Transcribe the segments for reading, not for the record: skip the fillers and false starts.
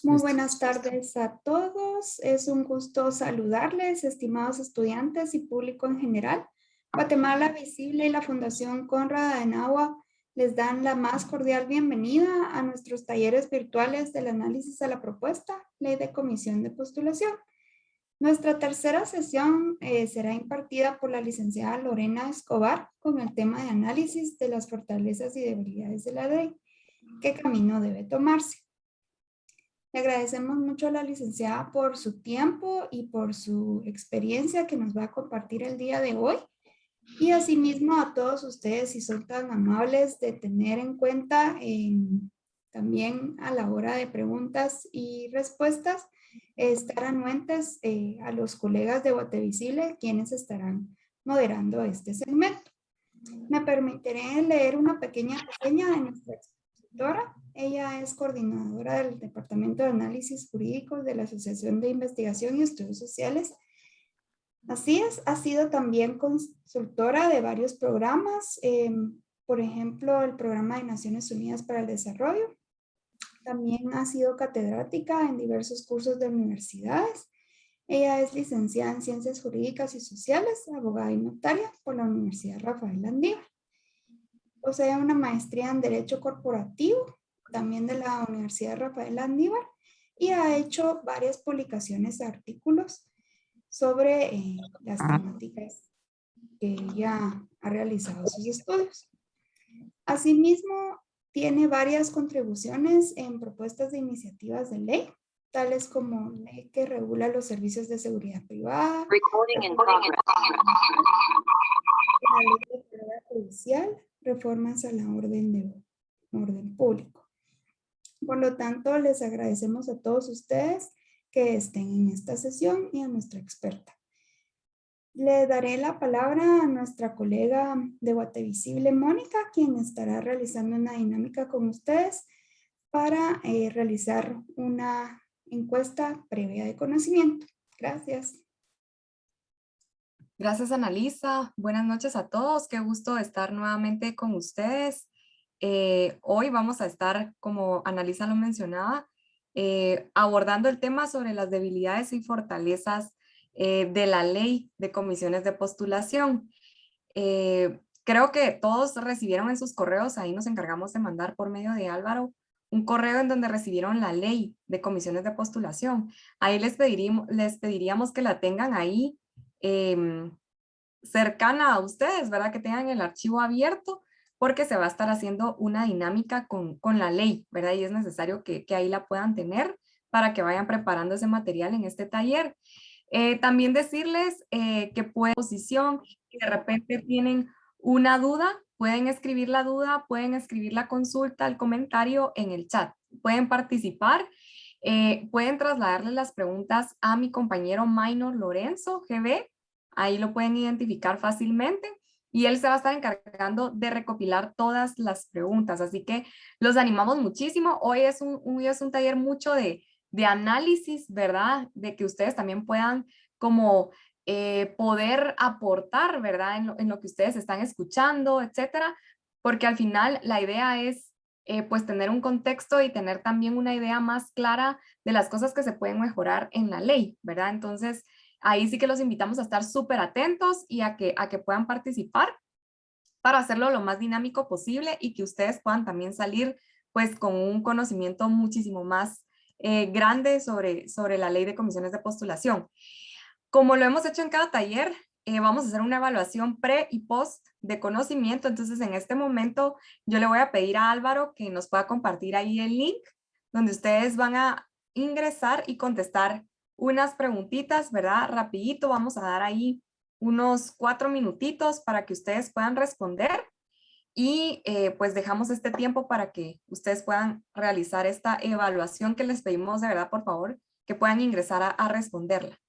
Muy buenas tardes a todos. Es un gusto saludarles, estimados estudiantes y público en general. Guatemala Visible y la Fundación Konrad Adenauer les dan la más cordial bienvenida a nuestros talleres virtuales del análisis a la propuesta, Ley de Comisión de Postulación. Nuestra tercera sesión será impartida por la licenciada Lorena Escobar con el tema de análisis de las fortalezas y debilidades de la ley. ¿Qué camino debe tomarse? Le agradecemos mucho a la licenciada por su tiempo y por su experiencia que nos va a compartir el día de hoy. Y asimismo a todos ustedes, si son tan amables de tener en cuenta también a la hora de preguntas y respuestas, estar anuentes a los colegas de Guatevisible, quienes estarán moderando este segmento. Me permitiré leer una pequeña reseña de nuestra expositora. Ella es coordinadora del Departamento de Análisis Jurídicos de la Asociación de Investigación y Estudios Sociales. Así es, ha sido también consultora de varios programas, por ejemplo, el Programa de Naciones Unidas para el Desarrollo. También ha sido catedrática en diversos cursos de universidades. Ella es licenciada en Ciencias Jurídicas y Sociales, abogada y notaria por la Universidad Rafael Landívar. Posee una maestría en Derecho Corporativo, también de la Universidad Rafael Landívar, y ha hecho varias publicaciones de artículos sobre las temáticas que ella ha realizado sus estudios. Asimismo, tiene varias contribuciones en propuestas de iniciativas de ley, tales como ley que regula los servicios de seguridad privada, la ley de propiedad judicial, reformas a la orden público. Por lo tanto, les agradecemos a todos ustedes que estén en esta sesión y a nuestra experta. Le daré la palabra a nuestra colega de Guatevisible, Mónica, quien estará realizando una dinámica con ustedes para realizar una encuesta previa de conocimiento. Gracias. Gracias, Annalisa. Buenas noches a todos. Qué gusto estar nuevamente con ustedes. Hoy vamos a estar, como Annalisa lo mencionaba, abordando el tema sobre las debilidades y fortalezas de la ley de comisiones de postulación. Creo que todos recibieron en sus correos, ahí nos encargamos de mandar por medio de Álvaro, un correo en donde recibieron la ley de comisiones de postulación. Ahí les pediríamos que la tengan ahí cercana a ustedes, ¿verdad? Que tengan el archivo abierto porque se va a estar haciendo una dinámica con la ley, ¿verdad? Y es necesario que ahí la puedan tener para que vayan preparando ese material en este taller. También decirles que pueden posición, que de repente tienen una duda, pueden escribir la duda, pueden escribir la consulta, el comentario en el chat. Pueden participar, pueden trasladarle las preguntas a mi compañero Minor Lorenzo, GB. Ahí lo pueden identificar fácilmente y él se va a estar encargando de recopilar todas las preguntas. Así que los animamos muchísimo. Hoy es un taller mucho de análisis, ¿verdad? De que ustedes también puedan como poder aportar, ¿verdad? En lo que ustedes están escuchando, etcétera. Porque al final la idea es pues tener un contexto y tener también una idea más clara de las cosas que se pueden mejorar en la ley, ¿verdad? Entonces, ahí sí que los invitamos a estar súper atentos y a que puedan participar para hacerlo lo más dinámico posible y que ustedes puedan también salir pues con un conocimiento muchísimo más grande sobre la ley de comisiones de postulación. Como lo hemos hecho en cada taller, vamos a hacer una evaluación pre y post de conocimiento. Entonces, en este momento, yo le voy a pedir a Álvaro que nos pueda compartir ahí el link donde ustedes van a ingresar y contestar unas preguntitas, ¿verdad? Rapidito, vamos a dar ahí unos 4 minutitos para que ustedes puedan responder y pues dejamos este tiempo para que ustedes puedan realizar esta evaluación que les pedimos de verdad, por favor, que puedan ingresar a responderla.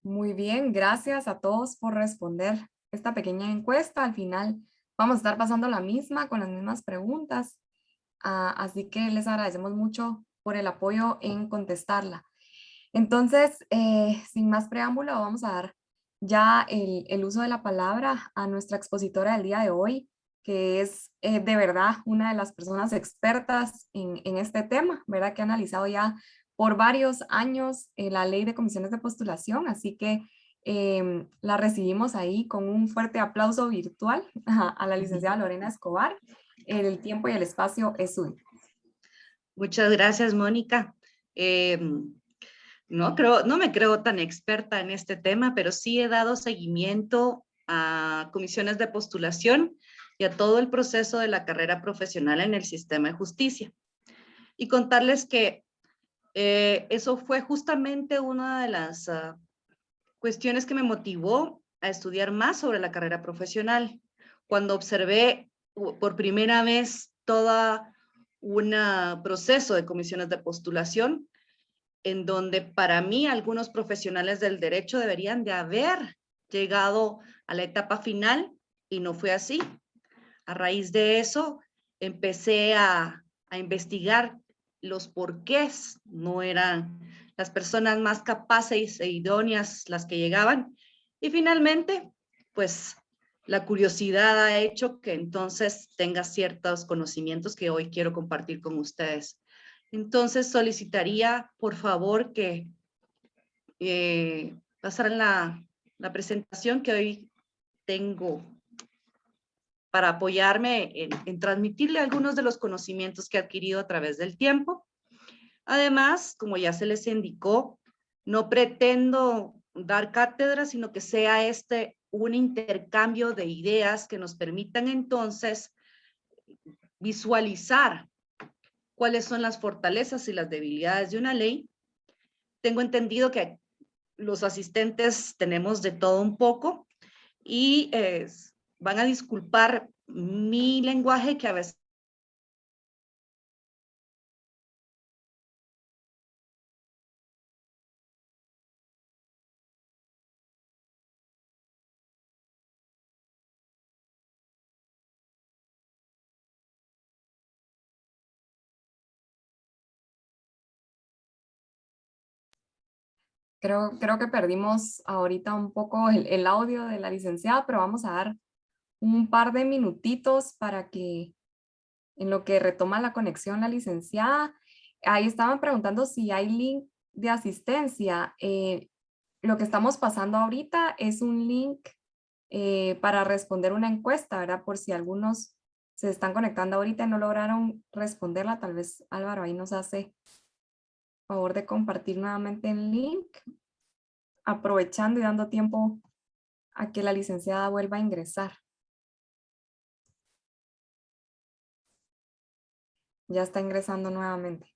Muy bien, gracias a todos por responder esta pequeña encuesta. Al final vamos a estar pasando la misma con las mismas preguntas, así que les agradecemos mucho por el apoyo en contestarla. Entonces, sin más preámbulo, vamos a dar ya el uso de la palabra a nuestra expositora del día de hoy, que es de verdad una de las personas expertas en este tema, ¿verdad? Que ha analizado ya por varios años la ley de comisiones de postulación, así que la recibimos ahí con un fuerte aplauso virtual a la licenciada Lorena Escobar. El tiempo y el espacio es suyo. Muchas gracias, Mónica. No me creo tan experta en este tema, pero sí he dado seguimiento a comisiones de postulación y a todo el proceso de la carrera profesional en el sistema de justicia. Y contarles que eso fue justamente una de las cuestiones que me motivó a estudiar más sobre la carrera profesional. Cuando observé por primera vez todo un proceso de comisiones de postulación, en donde para mí algunos profesionales del derecho deberían de haber llegado a la etapa final y no fue así. A raíz de eso, empecé a investigar los porqués. No eran las personas más capaces e idóneas las que llegaban. Y finalmente, pues la curiosidad ha hecho que entonces tenga ciertos conocimientos que hoy quiero compartir con ustedes. Entonces solicitaría, por favor, que pasaran la presentación que hoy tengo para apoyarme en transmitirle algunos de los conocimientos que he adquirido a través del tiempo. Además, como ya se les indicó, no pretendo dar cátedra, sino que sea un intercambio de ideas que nos permitan entonces visualizar cuáles son las fortalezas y las debilidades de una ley. Tengo entendido que los asistentes tenemos de todo un poco y van a disculpar mi lenguaje que a veces Creo que perdimos ahorita un poco el audio de la licenciada, pero vamos a dar un par de minutitos para que en lo que retoma la conexión la licenciada. Ahí estaban preguntando si hay link de asistencia. Lo que estamos pasando ahorita es un link para responder una encuesta, ¿verdad? Por si algunos se están conectando ahorita y no lograron responderla, tal vez Álvaro ahí nos hace favor de compartir nuevamente el link, aprovechando y dando tiempo a que la licenciada vuelva a ingresar. Ya está ingresando nuevamente.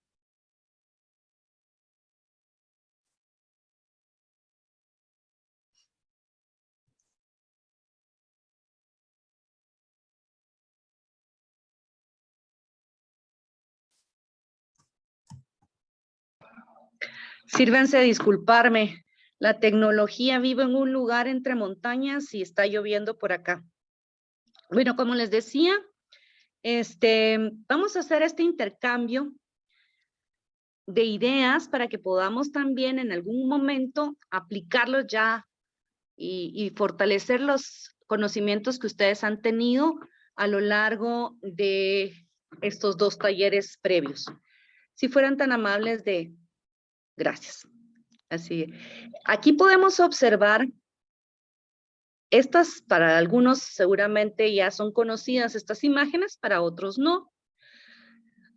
sírvanse a disculparme. La tecnología vive en un lugar entre montañas y está lloviendo por acá. Bueno, como les decía, vamos a hacer este intercambio de ideas para que podamos también en algún momento aplicarlos ya y fortalecer los conocimientos que ustedes han tenido a lo largo de estos 2 talleres previos. Si fueran tan amables de... Gracias. Así, aquí podemos observar, estas para algunos seguramente ya son conocidas estas imágenes, para otros no.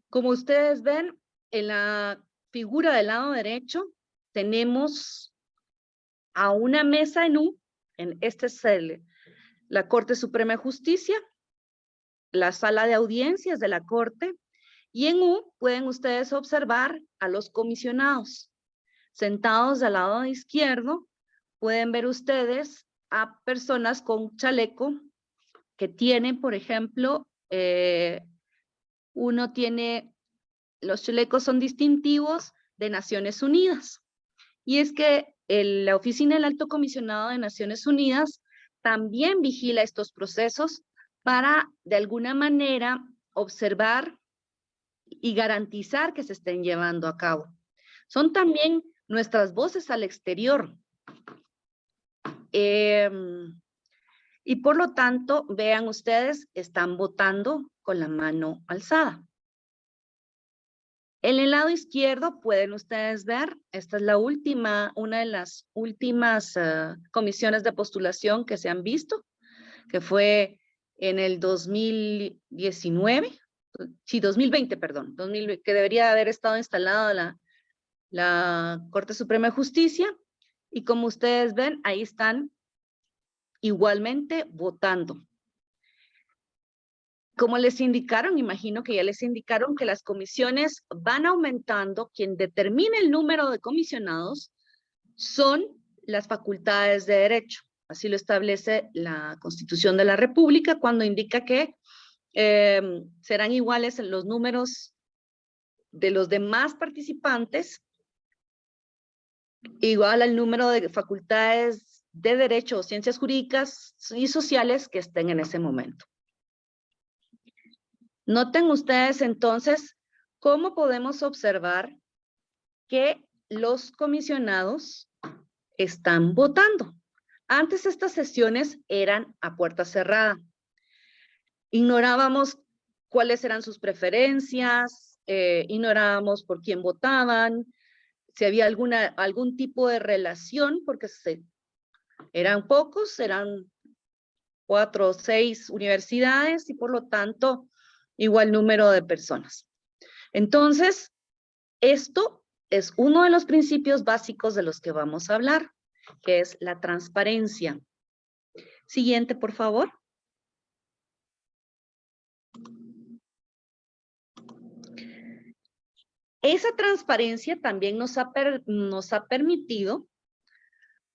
Como ustedes ven, en la figura del lado derecho tenemos a una mesa en U, este es la Corte Suprema de Justicia, la sala de audiencias de la Corte, y en U pueden ustedes observar a los comisionados. Sentados al lado izquierdo, pueden ver ustedes a personas con chaleco que tienen, por ejemplo, los chalecos son distintivos de Naciones Unidas. Y es que la Oficina del Alto Comisionado de Naciones Unidas también vigila estos procesos para, de alguna manera, observar y garantizar que se estén llevando a cabo. Son también nuestras voces al exterior. Y por lo tanto, vean ustedes, están votando con la mano alzada. En el lado izquierdo pueden ustedes ver, esta es una de las últimas comisiones de postulación que se han visto, que fue en el 2019, sí, 2020, perdón, que debería haber estado instalada la Corte Suprema de Justicia, y como ustedes ven, ahí están igualmente votando. Como les indicaron, imagino que ya les indicaron que las comisiones van aumentando. Quien determina el número de comisionados son las facultades de derecho. Así lo establece la Constitución de la República cuando indica que serán iguales los números de los demás participantes, igual al número de facultades de derecho o ciencias jurídicas y sociales que estén en ese momento. Noten ustedes entonces cómo podemos observar que los comisionados están votando. Antes estas sesiones eran a puerta cerrada. Ignorábamos cuáles eran sus preferencias, ignorábamos por quién votaban, si había algún tipo de relación, porque eran pocos, eran 4 o 6 universidades y por lo tanto igual número de personas. Entonces, esto es uno de los principios básicos de los que vamos a hablar, que es la transparencia. Siguiente, por favor. Esa transparencia también nos ha permitido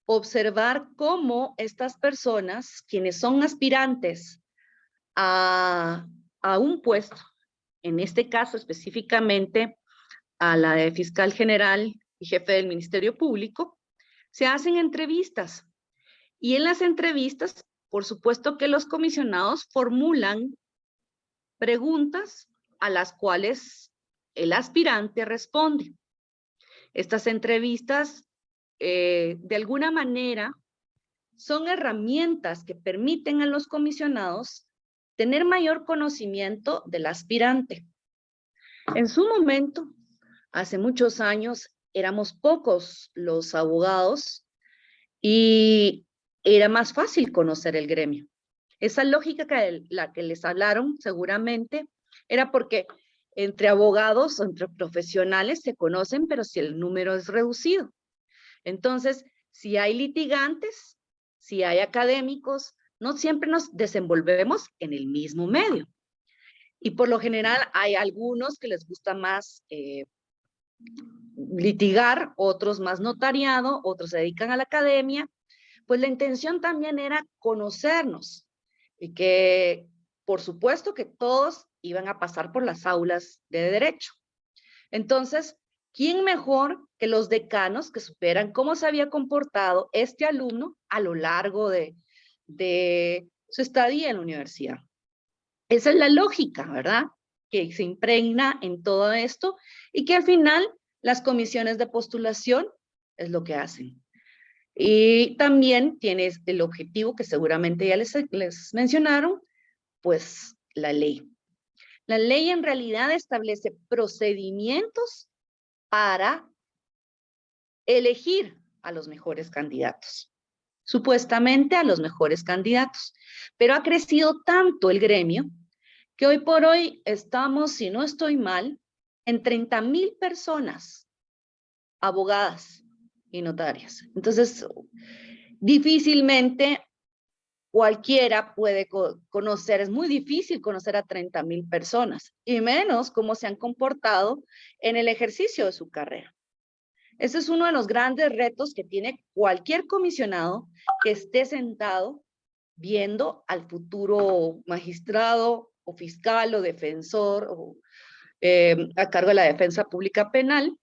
observar cómo estas personas, quienes son aspirantes a un puesto, en este caso específicamente a la de fiscal general y jefe del Ministerio Público, se hacen entrevistas. Y en las entrevistas, por supuesto que los comisionados formulan preguntas a las cuales el aspirante responde. Estas entrevistas, de alguna manera, son herramientas que permiten a los comisionados tener mayor conocimiento del aspirante. En su momento, hace muchos años, éramos pocos los abogados y era más fácil conocer el gremio. Esa lógica la que les hablaron seguramente era porque entre abogados, entre profesionales se conocen, pero si el número es reducido. Entonces, si hay litigantes, si hay académicos, no siempre nos desenvolvemos en el mismo medio. Y por lo general hay algunos que les gusta más litigar, otros más notariado, otros se dedican a la academia. Pues la intención también era conocernos y que, por supuesto, que todos iban a pasar por las aulas de derecho. Entonces, ¿quién mejor que los decanos que supieran cómo se había comportado este alumno a lo largo de su estadía en la universidad? Esa es la lógica, ¿verdad? Que se impregna en todo esto y que al final las comisiones de postulación es lo que hacen. Y también tienes el objetivo que seguramente ya les mencionaron, pues la ley. La ley en realidad establece procedimientos para elegir a los mejores candidatos, supuestamente a los mejores candidatos. Pero ha crecido tanto el gremio que hoy por hoy estamos, si no estoy mal, en 30,000 personas, abogadas y notarias. Entonces, difícilmente cualquiera puede conocer, es muy difícil conocer a 30,000 personas, y menos cómo se han comportado en el ejercicio de su carrera. Ese es uno de los grandes retos que tiene cualquier comisionado que esté sentado viendo al futuro magistrado o fiscal o defensor o, a cargo de la defensa pública penal.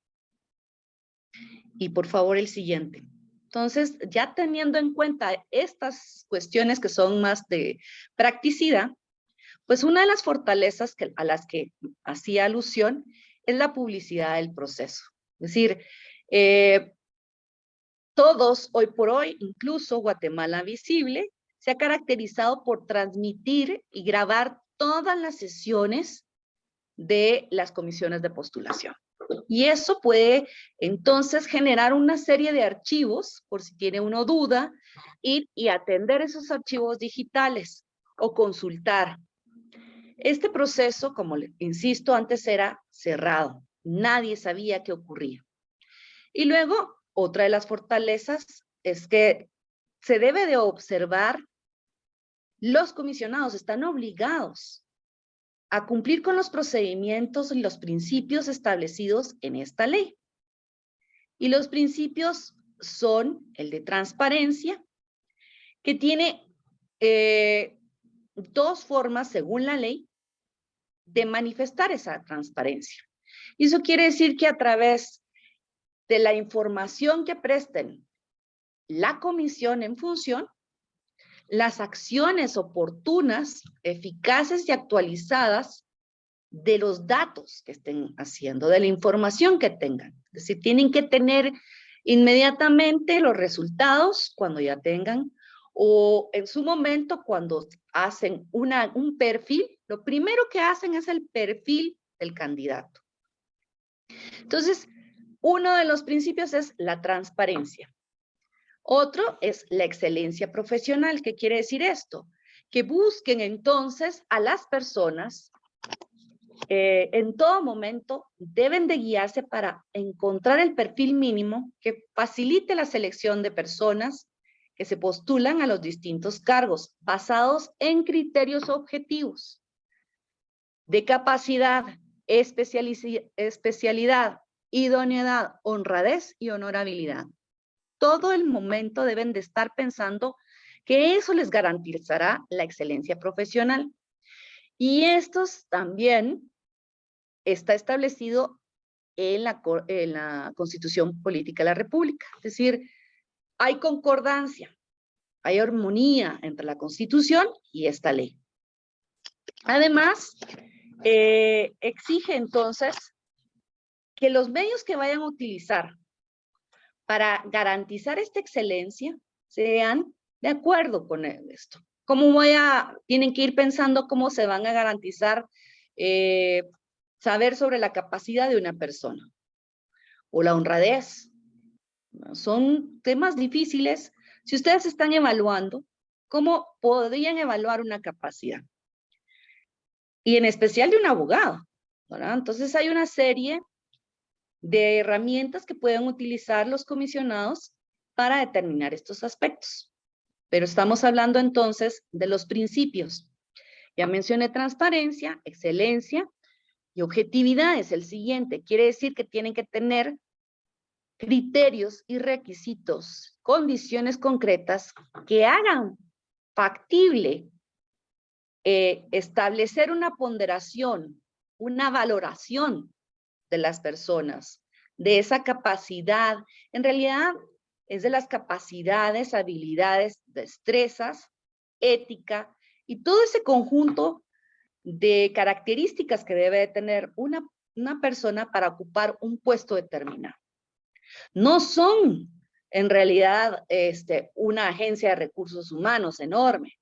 Y por favor el siguiente. Entonces, ya teniendo en cuenta estas cuestiones que son más de practicidad, pues una de las fortalezas a las que hacía alusión es la publicidad del proceso. Es decir, todos hoy por hoy, incluso Guatemala Visible, se ha caracterizado por transmitir y grabar todas las sesiones de las comisiones de postulación. Y eso puede entonces generar una serie de archivos, por si tiene uno duda, ir y atender esos archivos digitales o consultar. Este proceso, como insisto, antes era cerrado. Nadie sabía qué ocurría. Y luego, otra de las fortalezas es que se debe de observar, los comisionados están obligados a cumplir con los procedimientos y los principios establecidos en esta ley. Y los principios son el de transparencia, que tiene dos formas, según la ley, de manifestar esa transparencia. Y eso quiere decir que a través de la información que presten la comisión en función, las acciones oportunas, eficaces y actualizadas de los datos que estén haciendo, de la información que tengan. Es decir, tienen que tener inmediatamente los resultados cuando ya tengan, o en su momento cuando hacen un perfil, lo primero que hacen es el perfil del candidato. Entonces, uno de los principios es la transparencia. Otro es la excelencia profesional. ¿Qué quiere decir esto? Que busquen entonces a las personas en todo momento deben de guiarse para encontrar el perfil mínimo que facilite la selección de personas que se postulan a los distintos cargos basados en criterios objetivos de capacidad, especialidad, idoneidad, honradez y honorabilidad. Todo el momento deben de estar pensando que eso les garantizará la excelencia profesional. Y estos también está establecido en la Constitución Política de la República. Es decir, hay concordancia, hay armonía entre la Constitución y esta ley. Además, exige entonces que los medios que vayan a utilizar para garantizar esta excelencia sean de acuerdo con esto. Tienen que ir pensando cómo se van a garantizar saber sobre la capacidad de una persona o la honradez. Son temas difíciles. Si ustedes están evaluando, ¿cómo podrían evaluar una capacidad? Y en especial de un abogado, ¿verdad? Entonces hay una serie de herramientas que pueden utilizar los comisionados para determinar estos aspectos. Pero estamos hablando entonces de los principios. Ya mencioné transparencia, excelencia y objetividad es el siguiente. Quiere decir que tienen que tener criterios y requisitos, condiciones concretas que hagan factible establecer una ponderación, una valoración de las personas, de esa capacidad. En realidad es de las capacidades, habilidades, destrezas, ética y todo ese conjunto de características que debe tener una persona para ocupar un puesto determinado. No son en realidad una agencia de recursos humanos enorme.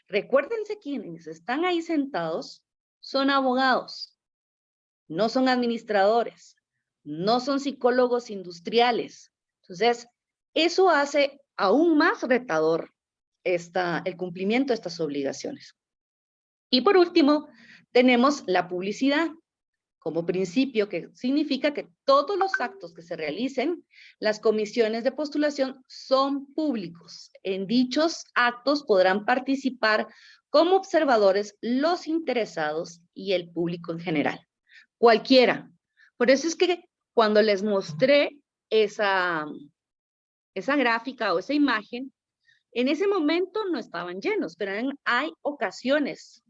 Recuérdense, quienes están ahí sentados son abogados, no son administradores, no son psicólogos industriales. Entonces, eso hace aún más retador el cumplimiento de estas obligaciones. Y por último, tenemos la publicidad como principio, que significa que todos los actos que se realicen, las comisiones de postulación son públicos. En dichos actos podrán participar como observadores los interesados y el público en general. Cualquiera. Por eso es que cuando les mostré esa gráfica o esa imagen, en ese momento no estaban llenos, pero hay ocasiones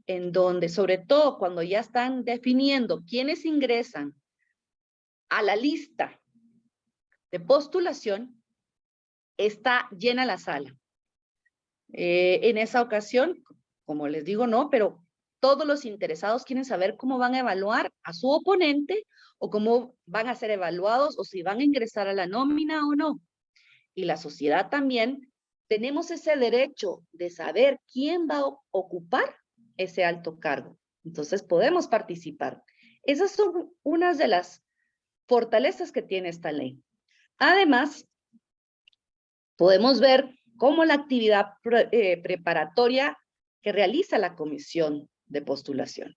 en donde, sobre todo cuando ya están definiendo quiénes ingresan a la lista de postulación, está llena la sala. En esa ocasión, como les digo, no, pero todos los interesados quieren saber cómo van a evaluar a su oponente o cómo van a ser evaluados o si van a ingresar a la nómina o no. Y la sociedad también tenemos ese derecho de saber quién va a ocupar ese alto cargo. Entonces podemos participar. Esas son unas de las fortalezas que tiene esta ley. Además, podemos ver cómo la actividad preparatoria que realiza la comisión de postulación.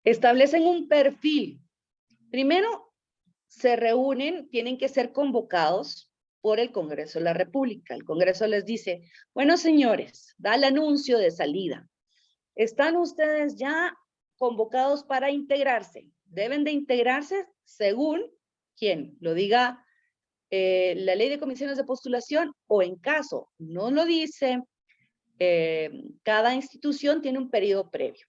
Establecen un perfil. Primero, se reúnen, tienen que ser convocados por el Congreso de la República. El Congreso les dice, bueno, señores, da el anuncio de salida. ¿Están ustedes ya convocados para integrarse? Deben de integrarse según quien lo diga la ley de comisiones de postulación, o en caso no lo dice, cada institución tiene un periodo previo.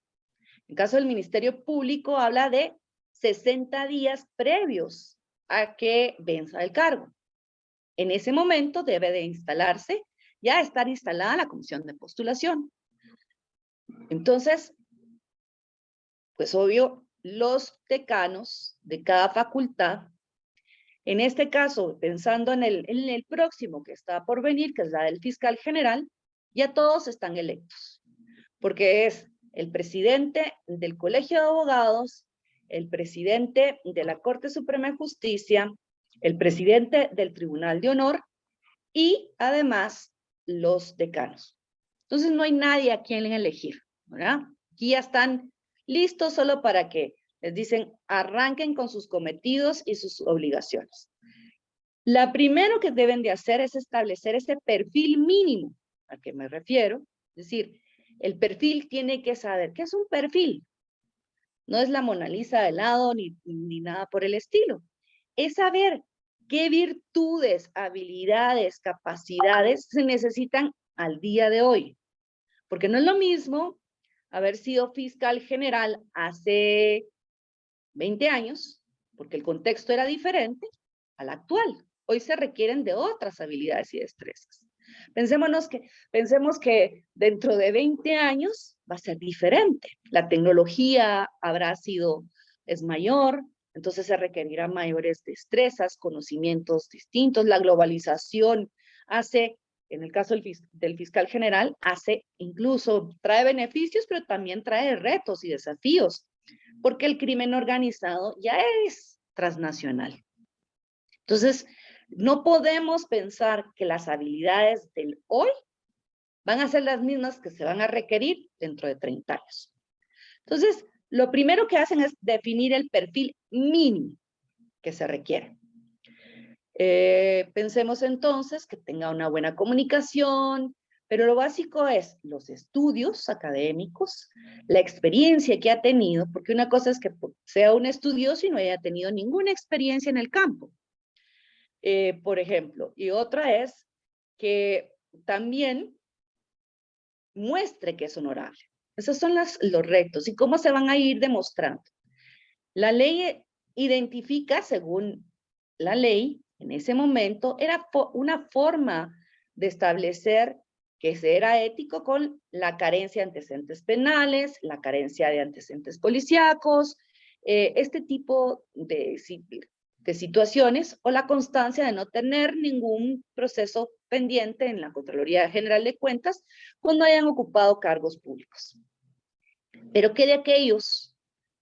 En caso del Ministerio Público habla de 60 días previos a que venza el cargo. En ese momento debe de instalarse, ya estar instalada la comisión de postulación. Entonces, pues obvio, los decanos de cada facultad, en este caso, pensando en el próximo que está por venir, que es la del fiscal general, ya todos están electos, porque es el presidente del Colegio de Abogados, el presidente de la Corte Suprema de Justicia, el presidente del Tribunal de Honor y además los decanos. Entonces no hay nadie a quien elegir, ¿verdad? Aquí ya están listos solo para que les dicen arranquen con sus cometidos y sus obligaciones. La primero que deben de hacer es establecer ese perfil mínimo al que me refiero. Es decir, el perfil tiene que saber qué es un perfil. No es la Mona Lisa de lado ni nada por el estilo. Es saber qué virtudes, habilidades, capacidades se necesitan al día de hoy. Porque no es lo mismo haber sido fiscal general hace 20 años, porque el contexto era diferente, al actual. Hoy se requieren de otras habilidades y destrezas. Pensemos que dentro de 20 años va a ser diferente. La tecnología es mayor, entonces se requerirán mayores destrezas, conocimientos distintos. La globalización en el caso del fiscal general, trae beneficios, pero también trae retos y desafíos, porque el crimen organizado ya es transnacional. Entonces, no podemos pensar que las habilidades del hoy van a ser las mismas que se van a requerir dentro de 30 años. Entonces, lo primero que hacen es definir el perfil mínimo que se requiere. Pensemos entonces que tenga una buena comunicación, pero lo básico es los estudios académicos, la experiencia que ha tenido, porque una cosa es que sea un estudioso y no haya tenido ninguna experiencia en el campo, por ejemplo, y otra es que también muestre que es honorable. Esos son los retos y cómo se van a ir demostrando. La ley identifica, según la ley, en ese momento, era una forma de establecer que era ético con la carencia de antecedentes penales, la carencia de antecedentes policíacos, este tipo de situaciones, o la constancia de no tener ningún proceso pendiente en la Contraloría General de Cuentas cuando hayan ocupado cargos públicos. Pero ¿qué de aquellos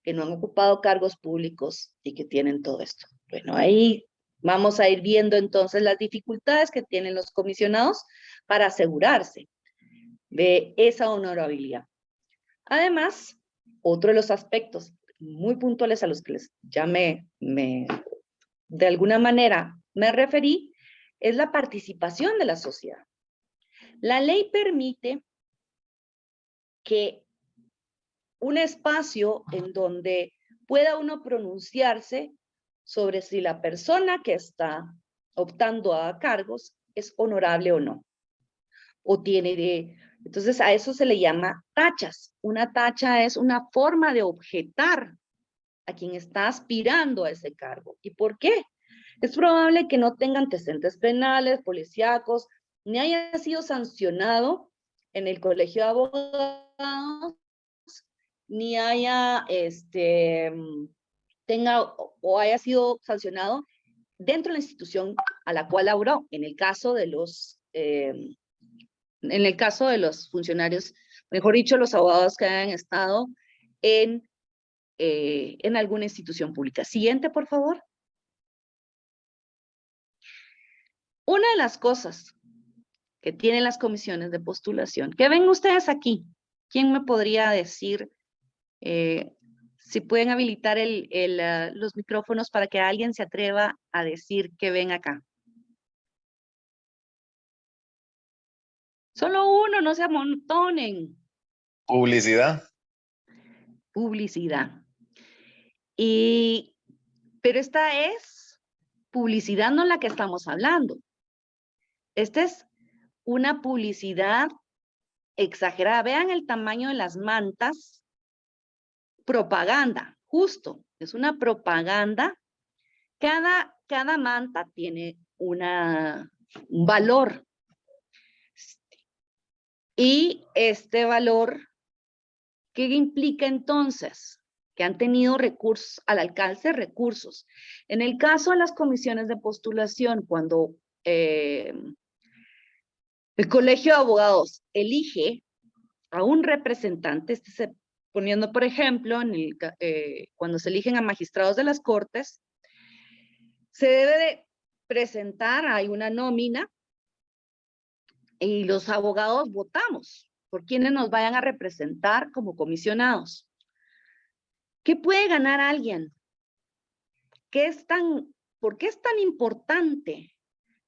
que no han ocupado cargos públicos y que tienen todo esto? Bueno, ahí vamos a ir viendo entonces las dificultades que tienen los comisionados para asegurarse de esa honorabilidad. Además, otro de los aspectos muy puntuales a los que les ya de alguna manera me referí, es la participación de la sociedad. La ley permite que un espacio en donde pueda uno pronunciarse sobre si la persona que está optando a cargos es honorable o no. Entonces a eso se le llama tachas. Una tacha es una forma de objetar a quien está aspirando a ese cargo. ¿Y por qué? Es probable que no tenga antecedentes penales, policíacos, ni haya sido sancionado en el colegio de abogados, ni haya, haya sido sancionado dentro de la institución a la cual laboró. En el caso de los funcionarios, mejor dicho, los abogados que hayan estado en alguna institución pública. Siguiente, por favor. Una de las cosas que tienen las comisiones de postulación, que ven ustedes aquí, ¿quién me podría decir si pueden habilitar los micrófonos para que alguien se atreva a decir que ven acá? Solo uno, no se amontonen. Publicidad. Publicidad. Pero esta es publicidad, no la que estamos hablando. Esta es una publicidad exagerada. Vean el tamaño de las mantas. Propaganda, justo. Es una propaganda. Cada manta tiene un valor. Y este valor, ¿qué implica entonces? Que han tenido recursos, al alcance de recursos. En el caso de las comisiones de postulación, cuando el Colegio de Abogados elige a un representante, poniendo por ejemplo, cuando se eligen a magistrados de las Cortes, se debe de presentar, hay una nómina, y los abogados votamos por quienes nos vayan a representar como comisionados. ¿Qué puede ganar alguien? ¿Por qué es tan importante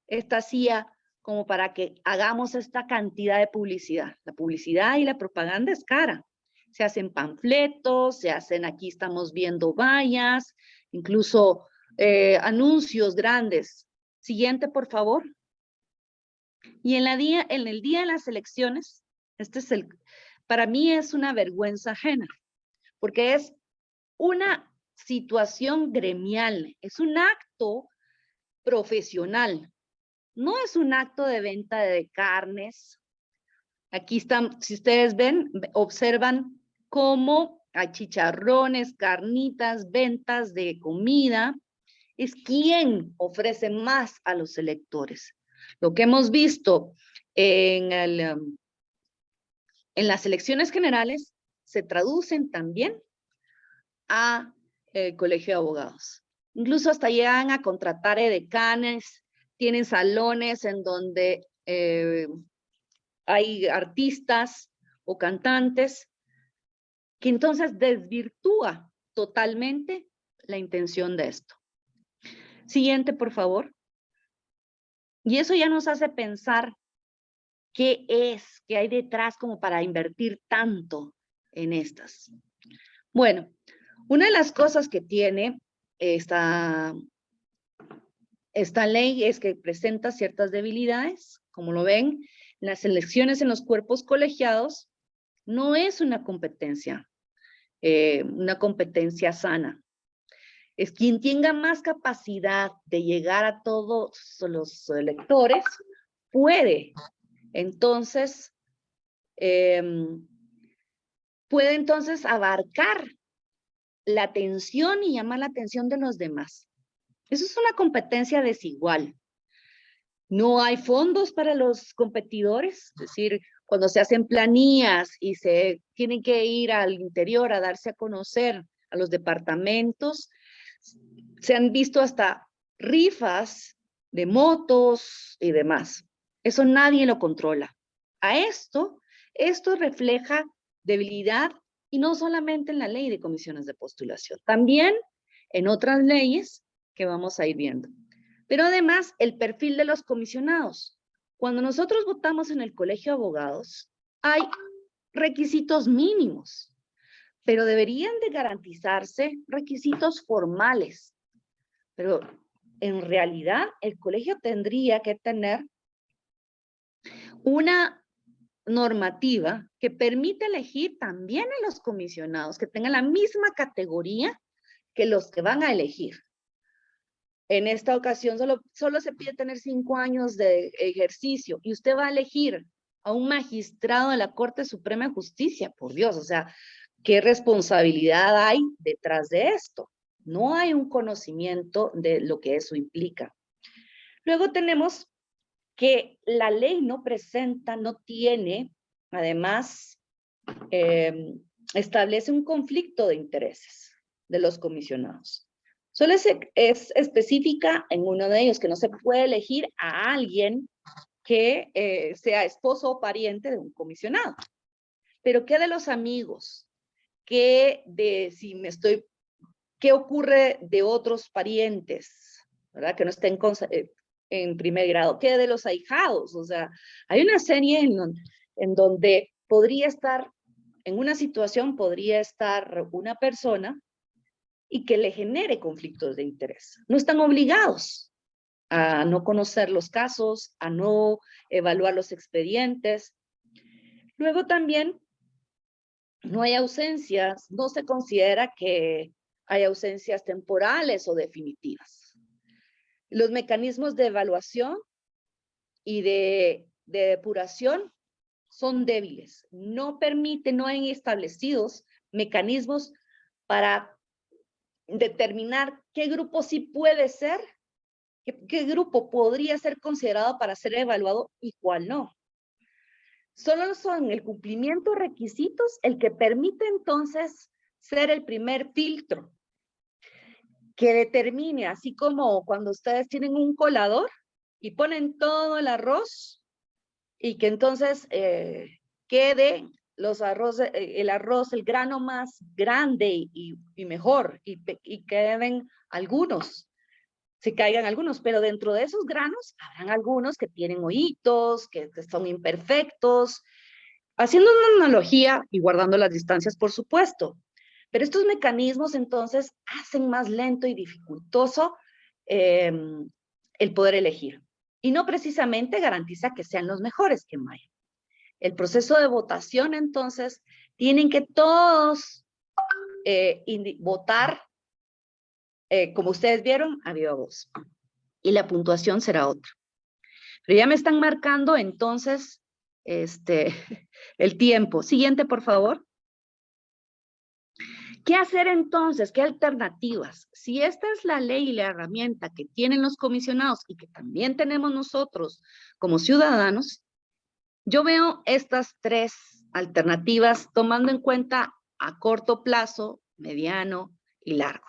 esta CIA como para que hagamos esta cantidad de publicidad? La publicidad y la propaganda es cara. Se hacen panfletos, aquí estamos viendo vallas, incluso anuncios grandes. Siguiente, por favor. Y en el día de las elecciones, para mí es una vergüenza ajena, porque es una situación gremial, es un acto profesional, no es un acto de venta de carnes. Aquí están, si ustedes observan cómo hay chicharrones, carnitas, ventas de comida, es quien ofrece más a los electores. Lo que hemos visto en las elecciones generales se traducen también a Colegio de Abogados. Incluso hasta llegan a contratar edecanes, tienen salones en donde hay artistas o cantantes, que entonces desvirtúa totalmente la intención de esto. Siguiente, por favor. Y eso ya nos hace pensar qué hay detrás como para invertir tanto en estas. Bueno, una de las cosas que tiene esta ley es que presenta ciertas debilidades. Como lo ven, las elecciones en los cuerpos colegiados no es una competencia sana. Es quien tenga más capacidad de llegar a todos los electores puede Entonces, puede entonces abarcar la atención y llamar la atención de los demás. Eso es una competencia desigual. No hay fondos para los competidores, es decir, cuando se hacen planías y se tienen que ir al interior a darse a conocer a los departamentos, se han visto hasta rifas de motos y demás. Eso nadie lo controla. A esto refleja debilidad y no solamente en la ley de comisiones de postulación, también en otras leyes que vamos a ir viendo. Pero además, el perfil de los comisionados. Cuando nosotros votamos en el Colegio de Abogados, hay requisitos mínimos, pero deberían de garantizarse requisitos formales. Pero en realidad, el colegio tendría que tener una normativa que permita elegir también a los comisionados, que tengan la misma categoría que los que van a elegir. En esta ocasión solo se pide tener 5 años de ejercicio y usted va a elegir a un magistrado de la Corte Suprema de Justicia. Por Dios, o sea, ¿qué responsabilidad hay detrás de esto? No hay un conocimiento de lo que eso implica. Luego tenemos que la ley no tiene, además, establece un conflicto de intereses de los comisionados. Solo es específica en uno de ellos, que no se puede elegir a alguien que sea esposo o pariente de un comisionado. Pero ¿qué de los amigos? ¿Qué ocurre de otros parientes? ¿Verdad? Que no estén en primer grado. ¿Qué de los ahijados? O sea, hay una serie en donde podría estar, en una situación podría estar una persona y que le genere conflictos de interés. No están obligados a no conocer los casos, a no evaluar los expedientes. Luego también no hay ausencias, no se considera que hay ausencias temporales o definitivas. Los mecanismos de evaluación y de depuración son débiles. No hay establecidos mecanismos para determinar qué grupo sí puede ser, qué grupo podría ser considerado para ser evaluado y cuál no. Solo son el cumplimiento de requisitos el que permite entonces ser el primer filtro que determine, así como cuando ustedes tienen un colador y ponen todo el arroz y que entonces quede el arroz, el grano más grande y mejor, y queden algunos, se caigan algunos, pero dentro de esos granos habrán algunos que tienen hoyitos, que son imperfectos, haciendo una analogía y guardando las distancias, por supuesto. Pero estos mecanismos entonces hacen más lento y dificultoso el poder elegir. Y no precisamente garantiza que sean los mejores que vayan. El proceso de votación, entonces, tienen que todos votar, como ustedes vieron, a viva voz. Y la puntuación será otra. Pero ya me están marcando, entonces, el tiempo. Siguiente, por favor. ¿Qué hacer entonces? ¿Qué alternativas? Si esta es la ley y la herramienta que tienen los comisionados y que también tenemos nosotros como ciudadanos, yo veo estas 3 alternativas tomando en cuenta a corto plazo, mediano y largo.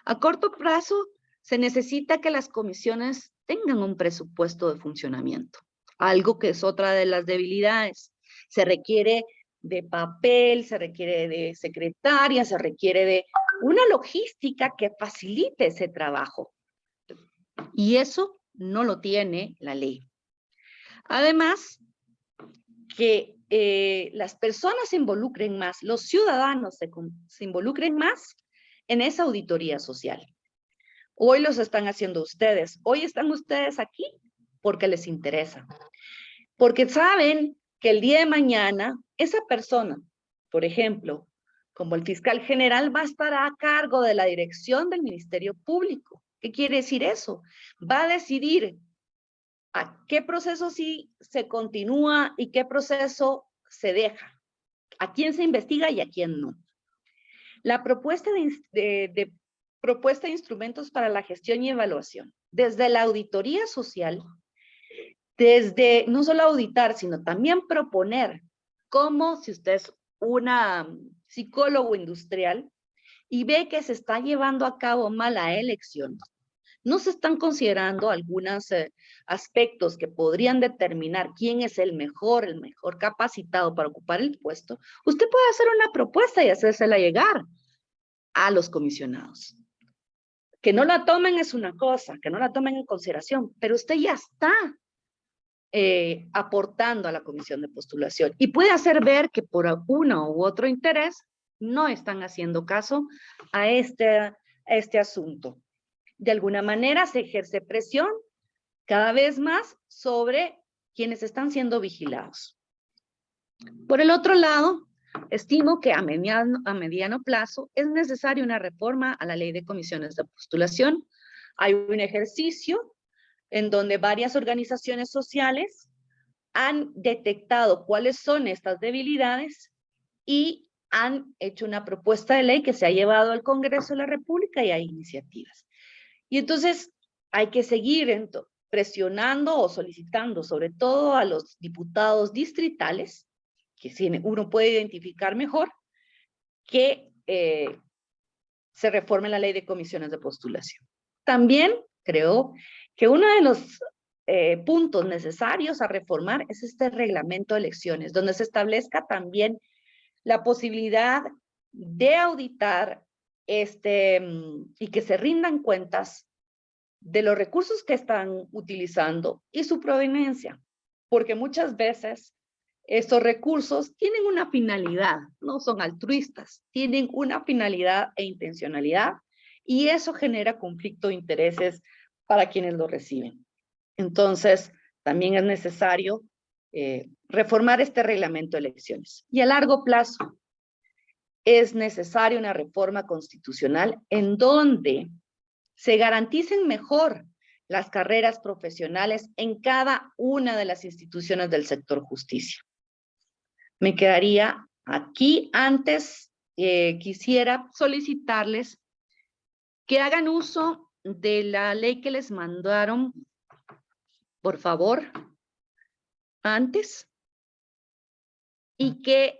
A corto plazo se necesita que las comisiones tengan un presupuesto de funcionamiento, algo que es otra de las debilidades. Se requiere de papel, se requiere de secretaria, se requiere de una logística que facilite ese trabajo. Y eso no lo tiene la ley. Además, que las personas se involucren más, los ciudadanos se involucren más en esa auditoría social. Hoy los están haciendo ustedes. Hoy están ustedes aquí porque les interesa. Porque saben que el día de mañana esa persona, por ejemplo, como el fiscal general, va a estar a cargo de la dirección del Ministerio Público. ¿Qué quiere decir eso? Va a decidir a qué proceso sí se continúa y qué proceso se deja, a quién se investiga y a quién no. La propuesta propuesta de instrumentos para la gestión y evaluación, desde la auditoría social, desde no solo auditar, sino también proponer cómo, si usted es una psicólogo industrial y ve que se está llevando a cabo mala elección, no se están considerando algunos aspectos que podrían determinar quién es el mejor capacitado para ocupar el puesto, usted puede hacer una propuesta y hacérsela llegar a los comisionados. Que no la tomen es una cosa, que no la tomen en consideración, pero usted ya está aportando a la comisión de postulación y puede hacer ver que por uno u otro interés no están haciendo caso a este asunto. De alguna manera se ejerce presión cada vez más sobre quienes están siendo vigilados. Por el otro lado, estimo que a mediano plazo es necesaria una reforma a la ley de comisiones de postulación. Hay un ejercicio en donde varias organizaciones sociales han detectado cuáles son estas debilidades y han hecho una propuesta de ley que se ha llevado al Congreso de la República y hay iniciativas. Y entonces hay que seguir presionando o solicitando, sobre todo a los diputados distritales, que uno puede identificar mejor, que se reforme la ley de comisiones de postulación. También creo que uno de los puntos necesarios a reformar es este reglamento de elecciones, donde se establezca también la posibilidad de auditar y que se rindan cuentas de los recursos que están utilizando y su proveniencia, porque muchas veces estos recursos tienen una finalidad, no son altruistas, tienen una finalidad e intencionalidad y eso genera conflicto de intereses para quienes lo reciben. Entonces, también es necesario reformar este reglamento de elecciones. Y a largo plazo, es necesaria una reforma constitucional en donde se garanticen mejor las carreras profesionales en cada una de las instituciones del sector justicia. Me quedaría aquí. Antes quisiera solicitarles que hagan uso de la ley que les mandaron, por favor, antes, y que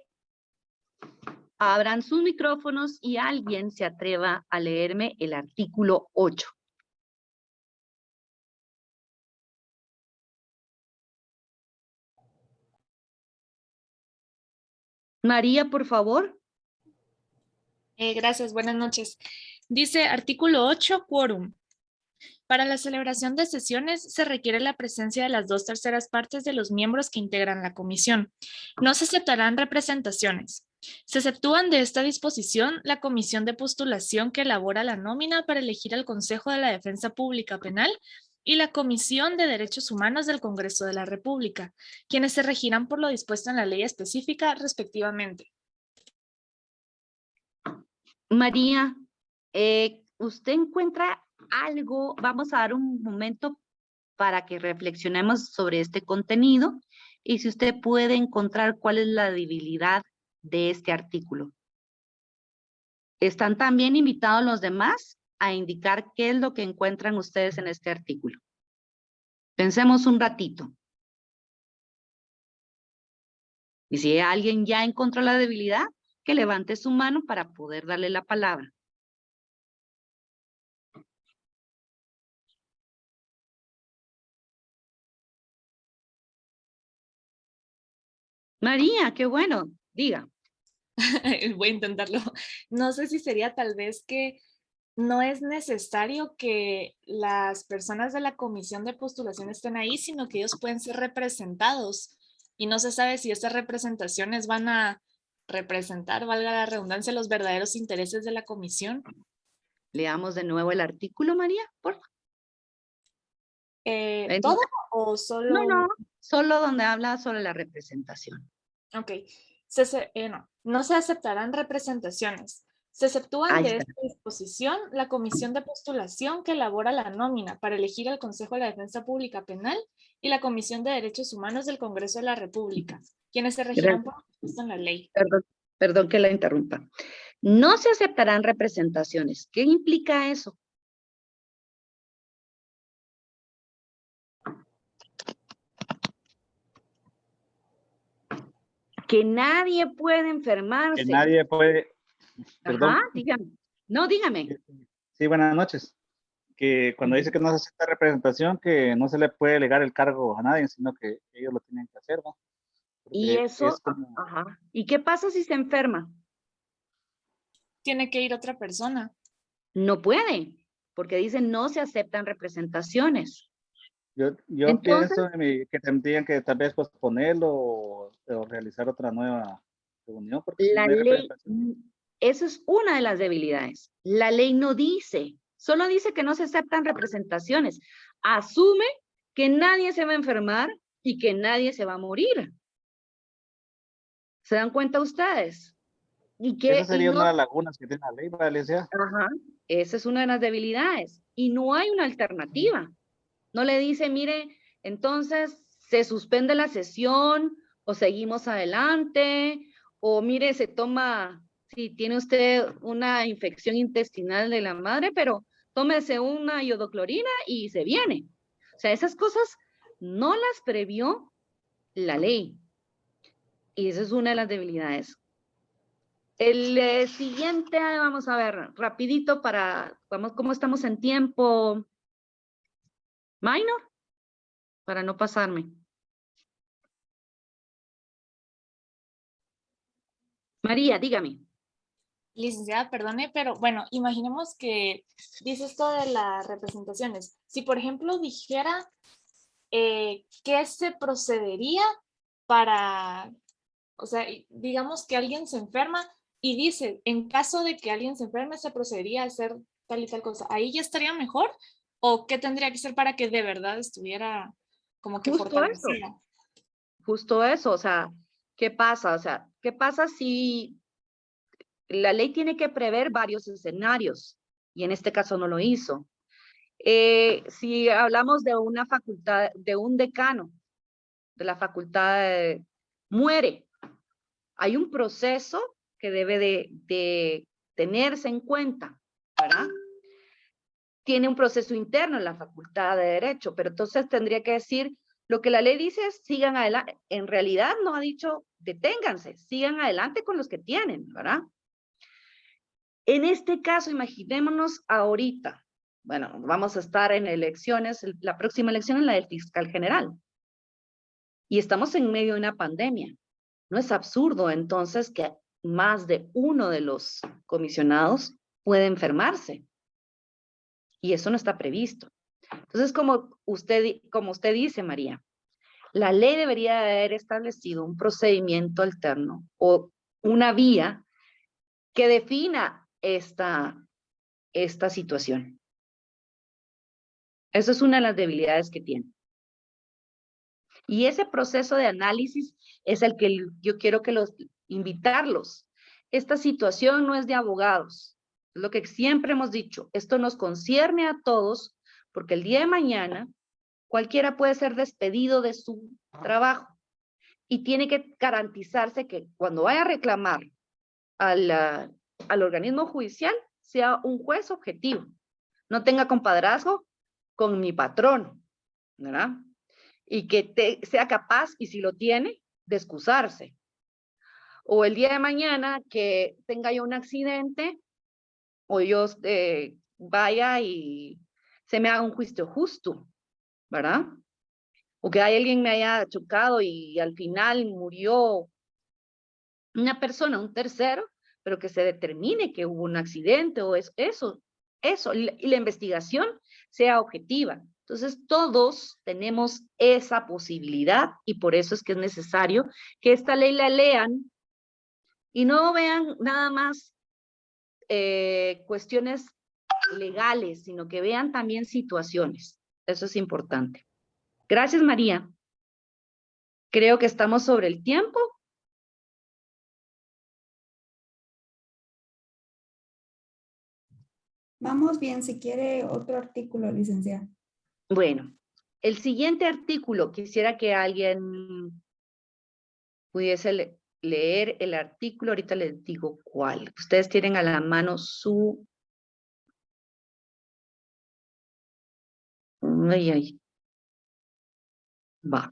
abran sus micrófonos y alguien se atreva a leerme el artículo 8. María, por favor. Gracias, buenas noches. Dice artículo 8, quórum. Para la celebración de sesiones se requiere la presencia de las 2/3 partes de los miembros que integran la comisión. No se aceptarán representaciones. Se exceptúan de esta disposición la comisión de postulación que elabora la nómina para elegir al Consejo de la Defensa Pública Penal y la Comisión de Derechos Humanos del Congreso de la República, quienes se regirán por lo dispuesto en la ley específica respectivamente. María, ¿usted encuentra algo? Vamos a dar un momento para que reflexionemos sobre este contenido y si usted puede encontrar cuál es la debilidad de este artículo. Están también invitados los demás a indicar qué es lo que encuentran ustedes en este artículo. Pensemos un ratito. Y si alguien ya encontró la debilidad, que levante su mano para poder darle la palabra. María, qué bueno, diga. Voy a intentarlo. No sé si sería tal vez que no es necesario que las personas de la comisión de postulación estén ahí, sino que ellos pueden ser representados. Y no se sabe si estas representaciones van a representar, valga la redundancia, los verdaderos intereses de la comisión. Leamos de nuevo el artículo, María, por favor. ¿Todo o solo? No, solo donde habla sobre la representación. Ok. No se aceptarán representaciones. Se exceptúan Ahí de está. esta disposición la comisión de postulación que elabora la nómina para elegir al Consejo de la Defensa Pública Penal y la Comisión de Derechos Humanos del Congreso de la República, quienes se regirán por lo dispuesto en la ley. Perdón que la interrumpa. No se aceptarán representaciones. ¿Qué implica eso? Que nadie puede enfermarse. Que nadie puede, perdón. Ajá, dígame. No, dígame. Sí, buenas noches. Que cuando dice que no se acepta representación, que no se le puede delegar el cargo a nadie, sino que ellos lo tienen que hacer, ¿no? Y Porque eso, es como, ajá. ¿Y qué pasa si se enferma? Tiene que ir otra persona. No puede, porque dicen no se aceptan representaciones. yo Entonces, pienso que tendrían que tal vez posponerlo o realizar otra nueva reunión, porque si la no hay ley, representación. eso es una de las debilidades. La ley no dice, solo dice que no se aceptan representaciones. Asume que nadie se va a enfermar y que nadie se va a morir. ¿Se dan cuenta ustedes? Esa Y sería no, una de las lagunas que tiene la ley, Valencia. ajá, esa es una de las debilidades. Y no hay una alternativa. No le dice, mire, entonces se suspende la sesión o seguimos adelante, o mire, se toma, si tiene usted una infección intestinal de la madre, pero tómese una iodoclorina y se viene. O sea, esas cosas no las previó la ley. Y esa es una de las debilidades. El siguiente, vamos a ver, rapidito vamos, ¿cómo estamos en tiempo? Minor, para no pasarme. María, dígame. Licenciada, perdone, pero bueno, imaginemos que dice esto de las representaciones. Si, por ejemplo, dijera qué se procedería para, o sea, digamos que alguien se enferma y dice, en caso de que alguien se enferme, se procedería a hacer tal y tal cosa. ¿Ahí ya estaría mejor? ¿O qué tendría que ser para que de verdad estuviera como que Justo eso. fortalecida? Justo eso, o sea, ¿qué pasa? O sea, ¿qué pasa si la ley tiene que prever varios escenarios? Y en este caso no lo hizo. Si hablamos de una facultad, de un decano de la facultad, muere, hay un proceso que debe de tenerse en cuenta, ¿verdad? Tiene un proceso interno en la facultad de Derecho, pero entonces tendría que decir, lo que la ley dice es sigan adelante. En realidad no ha dicho deténganse, sigan adelante con los que tienen, ¿verdad? En este caso, imaginémonos ahorita, bueno, vamos a estar en elecciones, la próxima elección es la del fiscal general. Y estamos en medio de una pandemia. ¿No es absurdo entonces que más de uno de los comisionados puede enfermarse? Y eso no está previsto. Entonces, como usted dice, María, la ley debería haber establecido un procedimiento alterno o una vía que defina esta situación. Eso es una de las debilidades que tiene. Y ese proceso de análisis es el que yo quiero que invitarlos. Esta situación no es de abogados. Es lo que siempre hemos dicho. Esto nos concierne a todos porque el día de mañana cualquiera puede ser despedido de su trabajo y tiene que garantizarse que cuando vaya a reclamar al organismo judicial sea un juez objetivo, no tenga compadrazgo con mi patrón, ¿verdad? Y que sea capaz, y si lo tiene, de excusarse. O el día de mañana que tenga yo un accidente o yo vaya y se me haga un juicio justo, ¿verdad? O que alguien me haya chocado y al final murió una persona, un tercero, pero que se determine que hubo un accidente o eso, y la investigación sea objetiva. Entonces, todos tenemos esa posibilidad y por eso es que es necesario que esta ley la lean y no vean nada más cuestiones legales, sino que vean también situaciones. Eso es importante. Gracias, María. Creo que estamos sobre el tiempo. Vamos bien, si quiere otro artículo, licenciada. Bueno, el siguiente artículo, quisiera que alguien pudiese leer el artículo, ahorita les digo cuál. Ustedes tienen a la mano su... Ay. Va.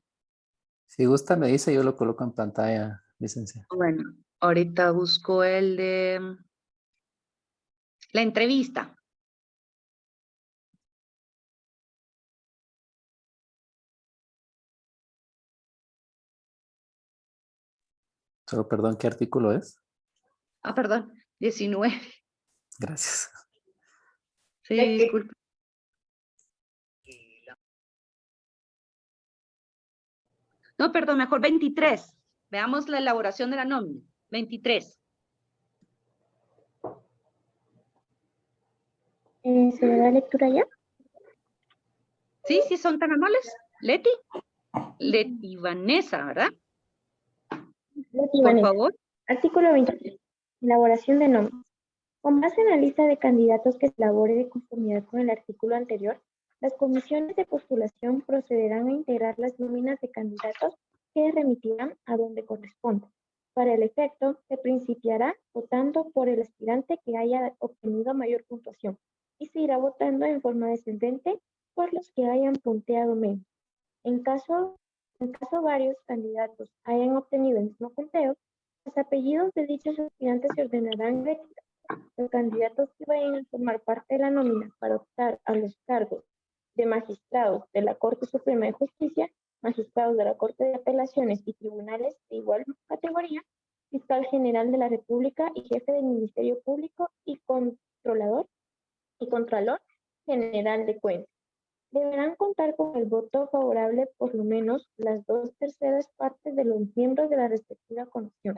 Si gusta, me dice, yo lo coloco en pantalla, licenciada. Bueno, ahorita busco el de la entrevista. Solo perdón, ¿qué artículo es? Ah, perdón, 19. Gracias. Sí, disculpe. No, perdón, mejor 23. Veamos la elaboración de la nómina. 23. ¿Se me da lectura ya? Sí, sí, son tan amables. Leti. Leti Vanessa, ¿verdad? Leti Por Vanessa. favor. Artículo 23. Elaboración de nóminas. Con base en la lista de candidatos que se elabore de conformidad con el artículo anterior, las comisiones de postulación procederán a integrar las nóminas de candidatos que remitirán a donde corresponda. Para el efecto, se principiará votando por el aspirante que haya obtenido mayor puntuación y se irá votando en forma descendente por los que hayan punteado menos. En caso varios candidatos hayan obtenido el mismo punteo, los apellidos de dichos aspirantes se ordenarán retirados. Los candidatos que vayan a formar parte de la nómina para optar a los cargos de magistrados de la Corte Suprema de Justicia, magistrados de la Corte de Apelaciones y tribunales de igual categoría, fiscal general de la República y jefe del Ministerio Público y contralor general de cuentas. Deberán contar con el voto favorable por lo menos las 2/3 partes de los miembros de la respectiva comisión.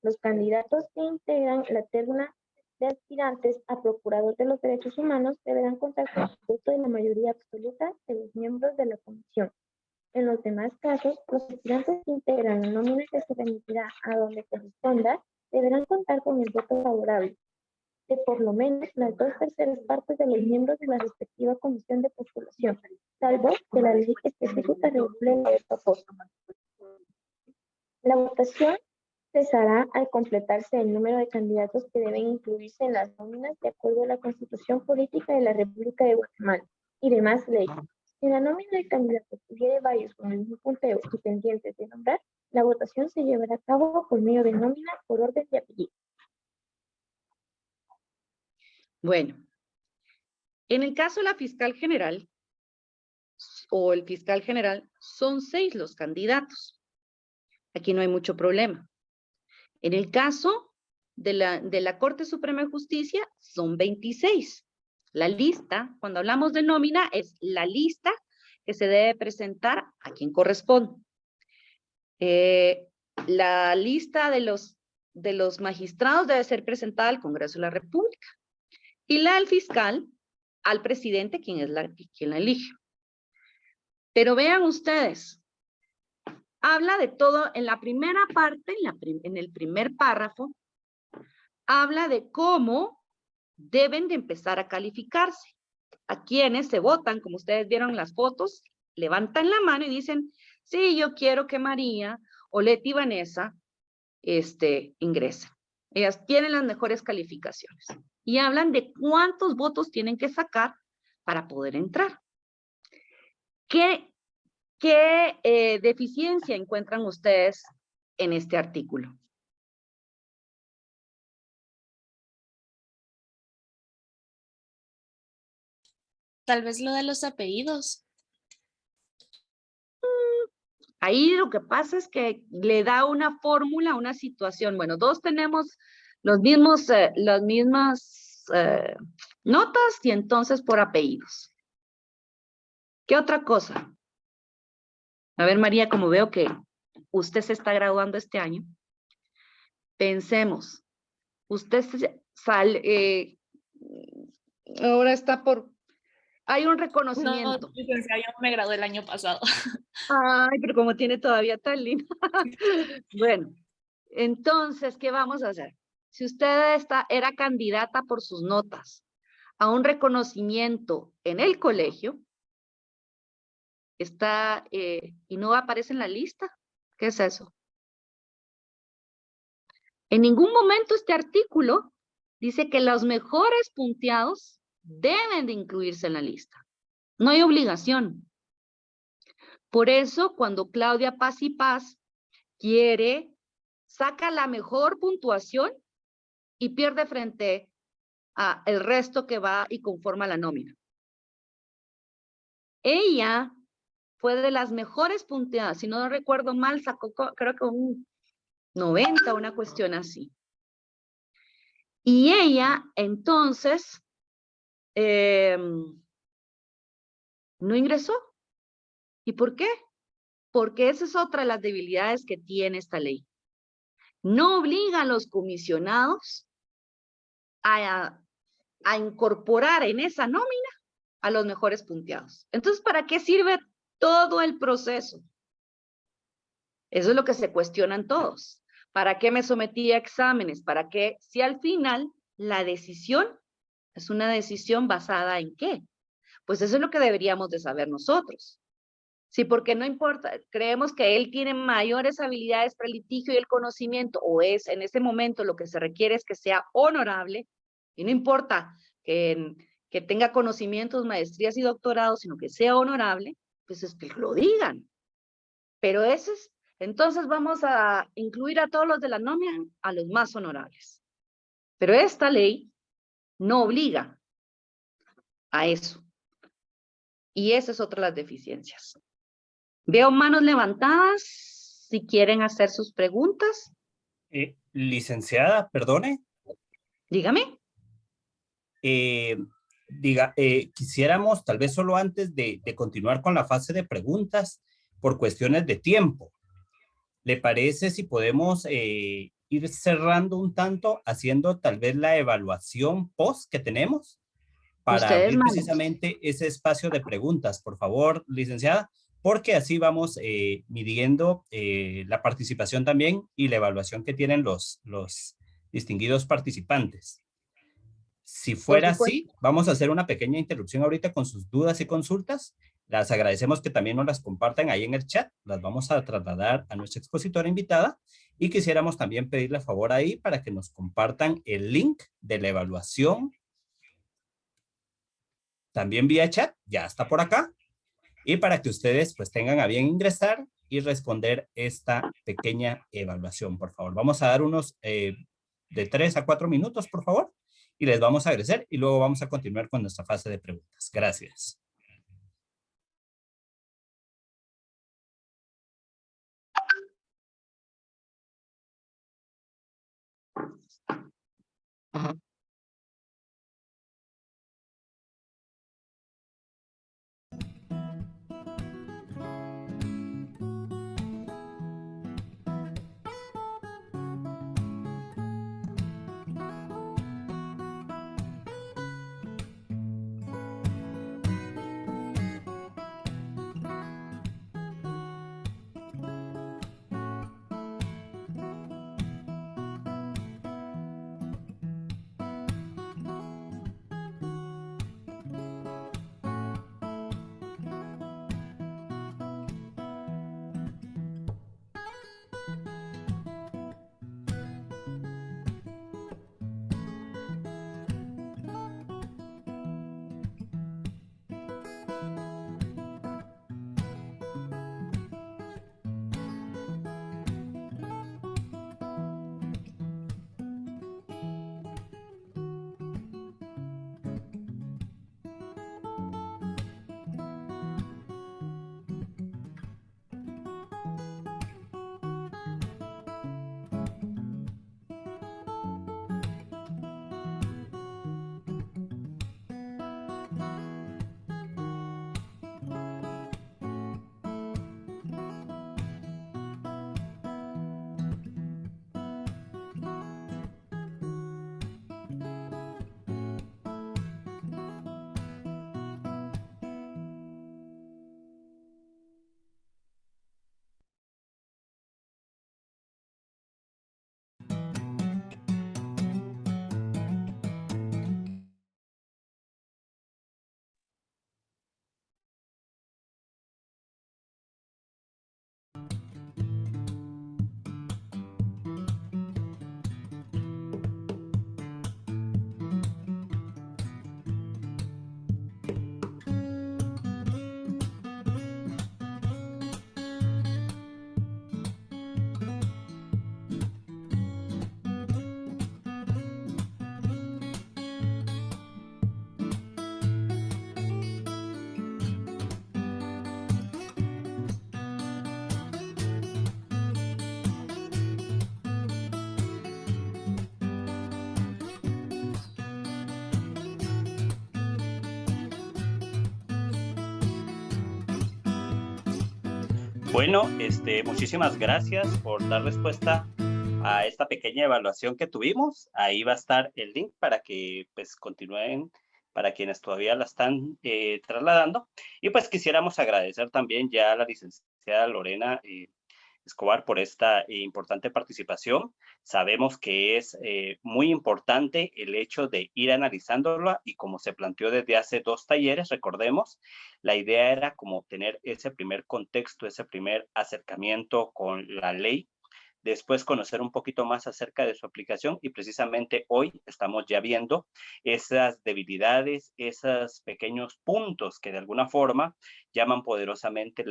Los candidatos que integran la terna de aspirantes a procurador de los derechos humanos deberán contar con el voto de la mayoría absoluta de los miembros de la comisión. En los demás casos, los aspirantes que integran la nómina que se remitirá a donde corresponda deberán contar con el voto favorable de por lo menos las 2/3 partes de los miembros de la respectiva comisión de postulación, salvo que la ley específica regule la propósito. La votación cesará al completarse el número de candidatos que deben incluirse en las nóminas de acuerdo a la Constitución Política de la República de Guatemala y demás leyes. Si la nómina de candidatos tuviere varios con el mismo punteo y pendientes de nombrar, la votación se llevará a cabo por medio de nómina por orden de apellido. Bueno, en el caso de la fiscal general o el fiscal general, son 6 los candidatos. Aquí no hay mucho problema. En el caso de la Corte Suprema de Justicia, son 26. La lista, cuando hablamos de nómina, es la lista que se debe presentar a quien corresponde. La lista de los magistrados debe ser presentada al Congreso de la República. Y la del fiscal al presidente, quien la elige. Pero vean ustedes, habla de todo, en la primera parte, en el primer párrafo, habla de cómo deben de empezar a calificarse. A quienes se votan, como ustedes vieron en las fotos, levantan la mano y dicen, sí, yo quiero que María o Leti Vanessa ingresen. Ellas tienen las mejores calificaciones. Y hablan de cuántos votos tienen que sacar para poder entrar. ¿Qué deficiencia encuentran ustedes en este artículo? Tal vez lo de los apellidos. Ahí lo que pasa es que le da una fórmula, una situación. Bueno, todos tenemos las mismas notas y entonces por apellidos. ¿Qué otra cosa? A ver, María, como veo que usted se está graduando este año, pensemos, usted sale, ahora está hay un reconocimiento. No, yo me gradué el año pasado. Ay, pero como tiene todavía tan linda. Bueno, entonces, ¿qué vamos a hacer? Si usted era candidata por sus notas a un reconocimiento en el colegio, está, y no aparece en la lista. ¿Qué es eso? En ningún momento este artículo dice que los mejores punteados deben de incluirse en la lista. No hay obligación. Por eso, cuando Claudia Paz y Paz saca la mejor puntuación y pierde frente a el resto que va y conforma la nómina. Ella fue de las mejores punteadas, si no recuerdo mal, sacó creo que un 90, una cuestión así. Y ella, entonces, no ingresó. ¿Y por qué? Porque esa es otra de las debilidades que tiene esta ley. No obliga a los comisionados a incorporar en esa nómina a los mejores punteados. Entonces, ¿para qué sirve todo el proceso? Eso es lo que se cuestionan todos. ¿Para qué me sometí a exámenes? ¿Para qué? Si al final la decisión es una decisión basada en qué. Pues eso es lo que deberíamos de saber nosotros. Sí, porque no importa, creemos que él tiene mayores habilidades para el litigio y el conocimiento, o es en ese momento lo que se requiere es que sea honorable, y no importa que tenga conocimientos, maestrías y doctorados, sino que sea honorable, pues es que lo digan. Pero entonces vamos a incluir a todos los de la nómina, a los más honorables. Pero esta ley no obliga a eso. Y esa es otra de las deficiencias. Veo manos levantadas, si quieren hacer sus preguntas. Licenciada, perdone. Dígame. Quisiéramos, tal vez solo antes de continuar con la fase de preguntas, por cuestiones de tiempo, ¿le parece si podemos ir cerrando un tanto, haciendo tal vez la evaluación post que tenemos? Para abrir precisamente ese espacio de preguntas, por favor, licenciada, porque así vamos midiendo la participación también y la evaluación que tienen los distinguidos participantes. Si fuera así, vamos a hacer una pequeña interrupción ahorita con sus dudas y consultas. Las agradecemos que también nos las compartan ahí en el chat. Las vamos a trasladar a nuestra expositora invitada y quisiéramos también pedirle favor ahí para que nos compartan el link de la evaluación. También vía chat, ya está por acá. Y para que ustedes pues tengan a bien ingresar y responder esta pequeña evaluación, por favor. Vamos a dar unos de 3 a 4 minutos, por favor. Y les vamos a agradecer y luego vamos a continuar con nuestra fase de preguntas. Gracias. Ajá. Bueno, muchísimas gracias por dar respuesta a esta pequeña evaluación que tuvimos. Ahí va a estar el link para que pues continúen, para quienes todavía la están trasladando. Y pues quisiéramos agradecer también ya a la licenciada Lorena Escobar por esta importante participación. Sabemos que es muy importante el hecho de ir analizándola y como se planteó desde hace 2 talleres, recordemos, la idea era como tener ese primer contexto, ese primer acercamiento con la ley, después conocer un poquito más acerca de su aplicación y precisamente hoy estamos ya viendo esas debilidades, esos pequeños puntos que de alguna forma llaman poderosamente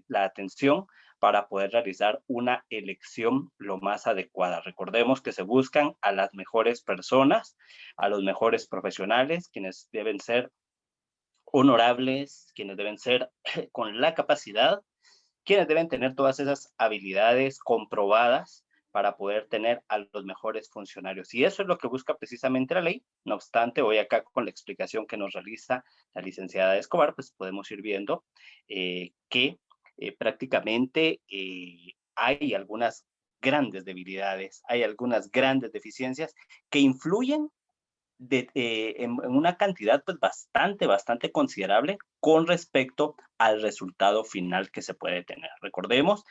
la atención para poder realizar una elección lo más adecuada. Recordemos que se buscan a las mejores personas, a los mejores profesionales, quienes deben ser honorables, quienes deben ser con la capacidad, quienes deben tener todas esas habilidades comprobadas para poder tener a los mejores funcionarios. Y eso es lo que busca precisamente la ley. No obstante, hoy acá con la explicación que nos realiza la licenciada Escobar, pues podemos ir viendo que prácticamente hay algunas grandes debilidades, hay algunas grandes deficiencias que influyen en una cantidad pues bastante considerable con respecto al resultado final que se puede tener. Recordemos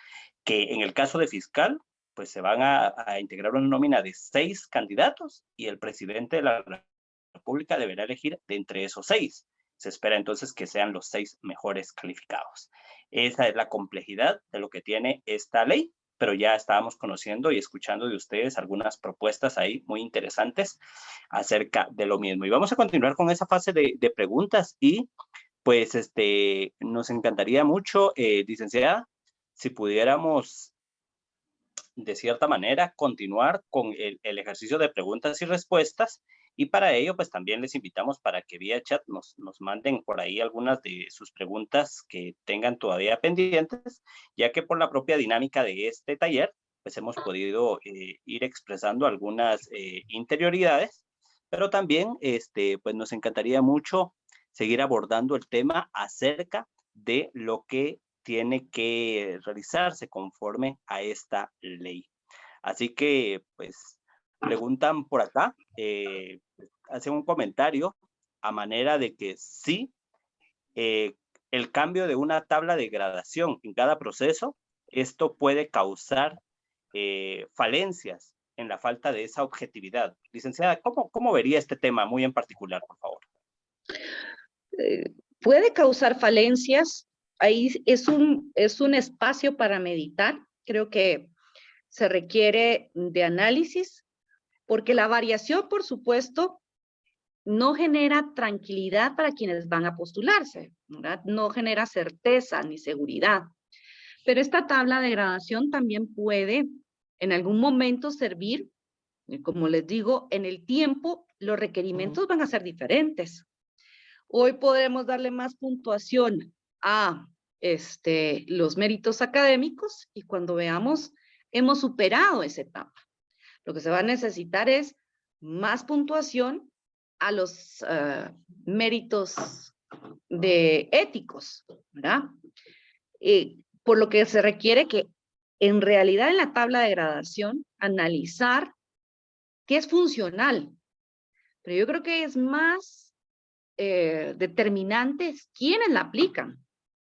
que en el caso de fiscal, pues se van a integrar una nómina de 6 candidatos y el presidente de la República deberá elegir de entre esos 6. Se espera entonces que sean los 6 mejores calificados. Esa es la complejidad de lo que tiene esta ley, pero ya estábamos conociendo y escuchando de ustedes algunas propuestas ahí muy interesantes acerca de lo mismo. Y vamos a continuar con esa fase de preguntas y pues nos encantaría mucho, licenciada, si pudiéramos de cierta manera continuar con el ejercicio de preguntas y respuestas. Y para ello, pues también les invitamos para que vía chat nos manden por ahí algunas de sus preguntas que tengan todavía pendientes, ya que por la propia dinámica de este taller, pues hemos podido ir expresando algunas interioridades, pero también pues nos encantaría mucho seguir abordando el tema acerca de lo que tiene que realizarse conforme a esta ley. Así que, pues, preguntan por acá, hacen un comentario a manera de que sí, el cambio de una tabla de gradación en cada proceso, esto puede causar falencias en la falta de esa objetividad. Licenciada, ¿cómo vería este tema muy en particular, por favor? Puede causar falencias. Ahí es un espacio para meditar. Creo que se requiere de análisis, porque la variación, por supuesto, no genera tranquilidad para quienes van a postularse, ¿verdad? No genera certeza ni seguridad. Pero esta tabla de gradación también puede en algún momento servir, como les digo, en el tiempo los requerimientos van a ser diferentes. Hoy podremos darle más puntuación a los méritos académicos y cuando veamos, hemos superado esa etapa. Lo que se va a necesitar es más puntuación a los méritos éticos, ¿verdad? Por lo que se requiere que en realidad en la tabla de gradación analizar qué es funcional. Pero yo creo que es más determinantes quiénes la aplican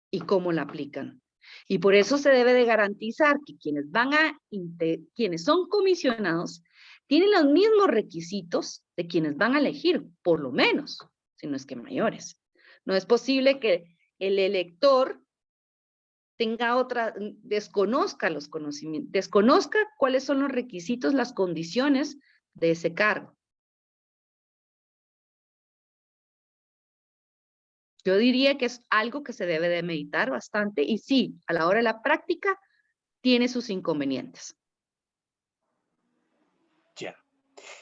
y cómo la aplican. Y por eso se debe de garantizar que quienes son comisionados tienen los mismos requisitos de quienes van a elegir, por lo menos, si no es que mayores. No es posible que el elector desconozca los conocimientos, desconozca cuáles son los requisitos, las condiciones de ese cargo. Yo diría que es algo que se debe de meditar bastante y sí, a la hora de la práctica tiene sus inconvenientes. Ya.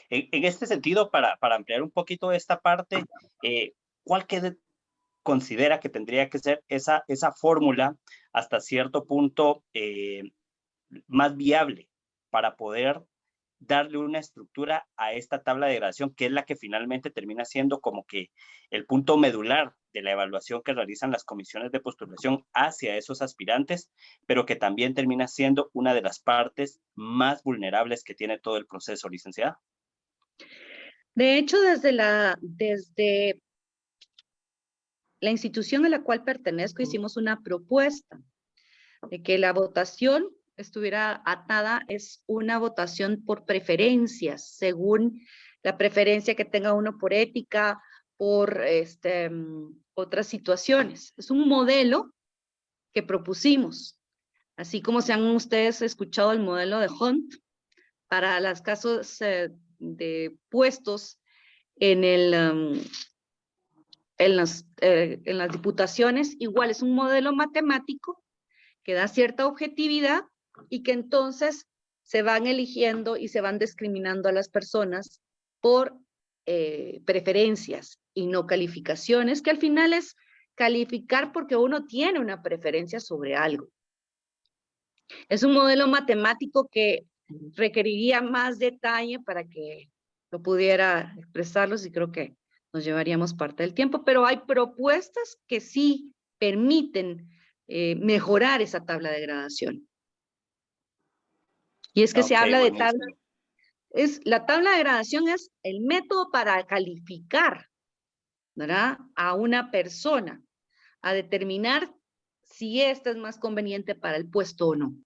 En este sentido, para ampliar un poquito esta parte, ¿cuál considera que tendría que ser esa fórmula hasta cierto punto más viable para poder darle una estructura a esta tabla de gradación, que es la que finalmente termina siendo como que el punto medular de la evaluación que realizan las comisiones de postulación hacia esos aspirantes, pero que también termina siendo una de las partes más vulnerables que tiene todo el proceso, licenciada. De hecho, desde la institución a la cual pertenezco, hicimos una propuesta de que la votación estuviera atada, es una votación por preferencias, según la preferencia que tenga uno por ética, por otras situaciones. Es un modelo que propusimos, así como se han ustedes escuchado el modelo de Hunt para los casos de puestos en las diputaciones. Igual es un modelo matemático que da cierta objetividad y que entonces se van eligiendo y se van discriminando a las personas por preferencias y no calificaciones, que al final es calificar porque uno tiene una preferencia sobre algo. Es un modelo matemático que requeriría más detalle para que lo pudiera expresarlos y creo que nos llevaríamos parte del tiempo, pero hay propuestas que sí permiten mejorar esa tabla de gradación. Y es que se habla de tabla, la tabla de gradación es el método para calificar, ¿verdad?, a una persona, a determinar si esta es más conveniente para el puesto o no.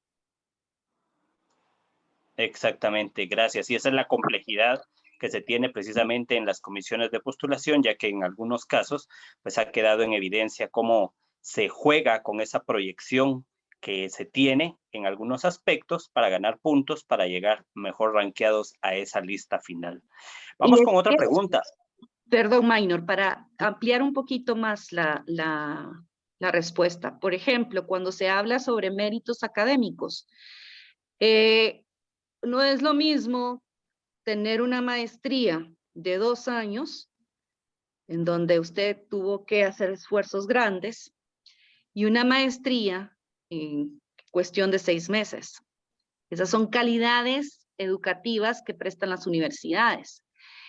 Exactamente, gracias. Y esa es la complejidad que se tiene precisamente en las comisiones de postulación, ya que en algunos casos pues ha quedado en evidencia cómo se juega con esa proyección que se tiene en algunos aspectos para ganar puntos, para llegar mejor rankeados a esa lista final. Vamos con otra pregunta. Perdón, Maynor, para ampliar un poquito más la respuesta. Por ejemplo, cuando se habla sobre méritos académicos, no es lo mismo tener una maestría de 2 años, en donde usted tuvo que hacer esfuerzos grandes, y una maestría en cuestión de 6 meses. Esas son calidades educativas que prestan las universidades.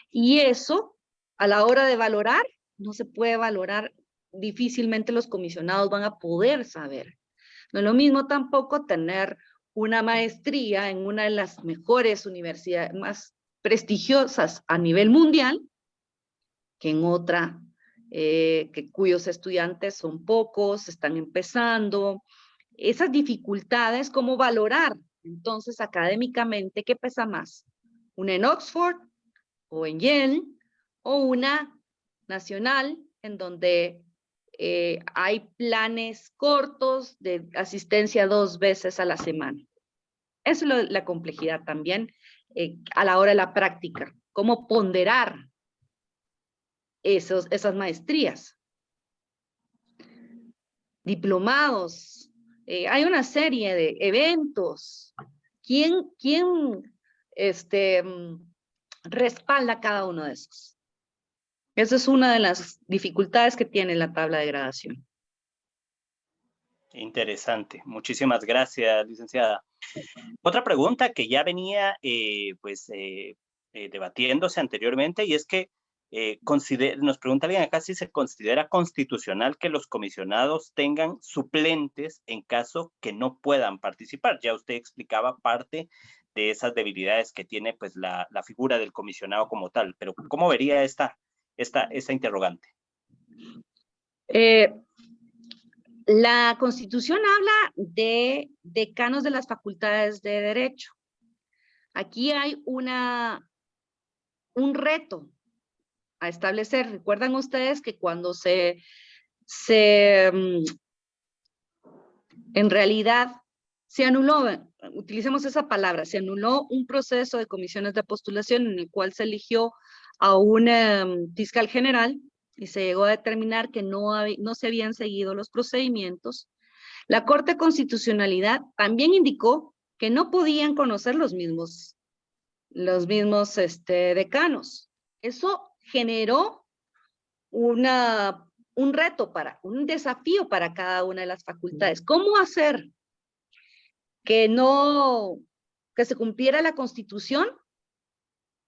Y eso, a la hora de valorar, no se puede valorar, difícilmente los comisionados van a poder saber. No es lo mismo tampoco tener una maestría en una de las mejores universidades más prestigiosas a nivel mundial, que en otra, cuyos estudiantes son pocos, están empezando. Esas dificultades, ¿cómo valorar? Entonces, académicamente, ¿qué pesa más? ¿Una en Oxford o en Yale o una nacional en donde hay planes cortos de asistencia 2 veces a la semana? Esa es la complejidad también a la hora de la práctica. ¿Cómo ponderar esas maestrías? Diplomados. Hay una serie de eventos. ¿Quién respalda cada uno de esos? Esa es una de las dificultades que tiene la tabla de gradación. Interesante. Muchísimas gracias, licenciada. Otra pregunta que ya venía debatiéndose anteriormente, y es que nos pregunta alguien acá si se considera constitucional que los comisionados tengan suplentes en caso que no puedan participar. Ya usted explicaba parte de esas debilidades que tiene pues la figura del comisionado como tal, pero ¿cómo vería esta interrogante? La Constitución habla de decanos de las facultades de Derecho. Aquí hay un reto a establecer. Recuerdan ustedes que cuando en realidad se anuló, utilicemos esa palabra, se anuló un proceso de comisiones de postulación en el cual se eligió a un fiscal general y se llegó a determinar que no se habían seguido los procedimientos. La Corte de Constitucionalidad también indicó que no podían conocer los mismos decanos. Eso generó un desafío para cada una de las facultades. ¿Cómo hacer que se cumpliera la Constitución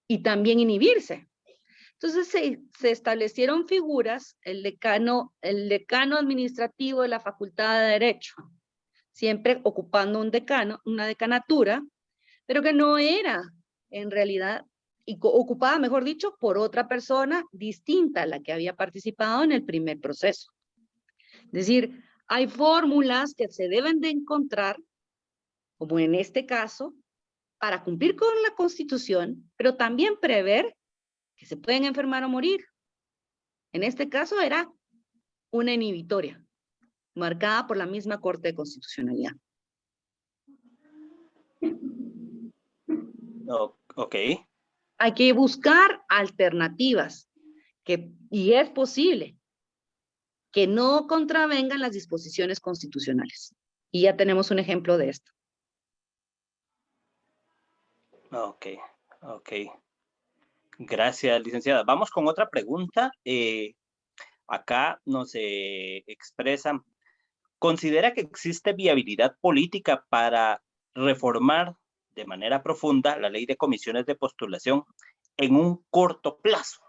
y también inhibirse? Entonces se establecieron figuras, el decano administrativo de la Facultad de Derecho, siempre ocupando una decanatura, pero que no era en realidad, y ocupada, mejor dicho, por otra persona distinta a la que había participado en el primer proceso. Es decir, hay fórmulas que se deben de encontrar, como en este caso, para cumplir con la Constitución, pero también prever que se pueden enfermar o morir. En este caso era una inhibitoria, marcada por la misma Corte de Constitucionalidad. Ok. Hay que buscar alternativas, y es posible que no contravengan las disposiciones constitucionales. Y ya tenemos un ejemplo de esto. Ok. Gracias, licenciada. Vamos con otra pregunta. Acá nos expresan, ¿considera que existe viabilidad política para reformar de manera profunda la ley de comisiones de postulación en un corto plazo?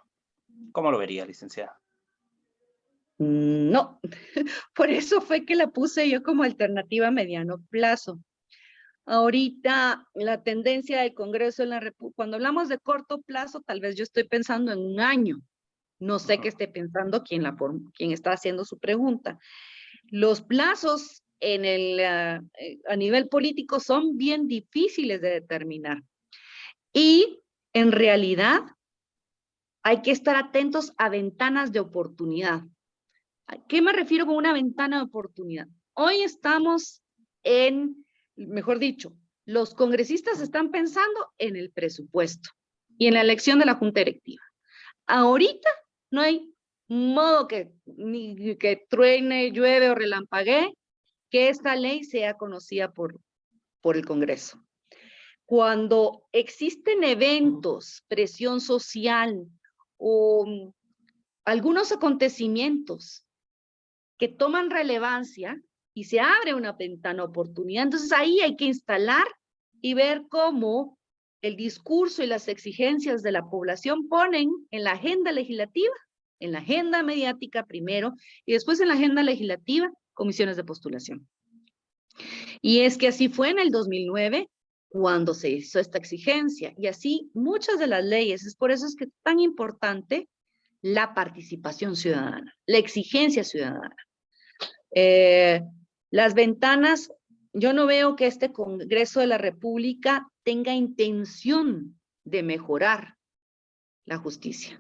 ¿Cómo lo vería, licenciada? No, por eso fue que la puse yo como alternativa a mediano plazo. Ahorita la tendencia del Congreso en la República, cuando hablamos de corto plazo, tal vez yo estoy pensando en un año. No sé qué esté pensando quien está haciendo su pregunta. Los plazos a nivel político son bien difíciles de determinar. Y en realidad hay que estar atentos a ventanas de oportunidad. ¿A qué me refiero con una ventana de oportunidad? Hoy estamos mejor dicho, los congresistas están pensando en el presupuesto y en la elección de la Junta Directiva. Ahorita no hay modo ni que truene, llueve o relampaguee, que esta ley sea conocida por el Congreso. Cuando existen eventos, presión social o algunos acontecimientos que toman relevancia y se abre una ventana de oportunidad, entonces ahí hay que instalar y ver cómo el discurso y las exigencias de la población ponen en la agenda legislativa, en la agenda mediática primero, y después en la agenda legislativa, comisiones de postulación. Y es que así fue en el 2009, cuando se hizo esta exigencia, y así muchas de las leyes. Es por eso es que es tan importante la participación ciudadana, la exigencia ciudadana. Las ventanas, yo no veo que este Congreso de la República tenga intención de mejorar la justicia.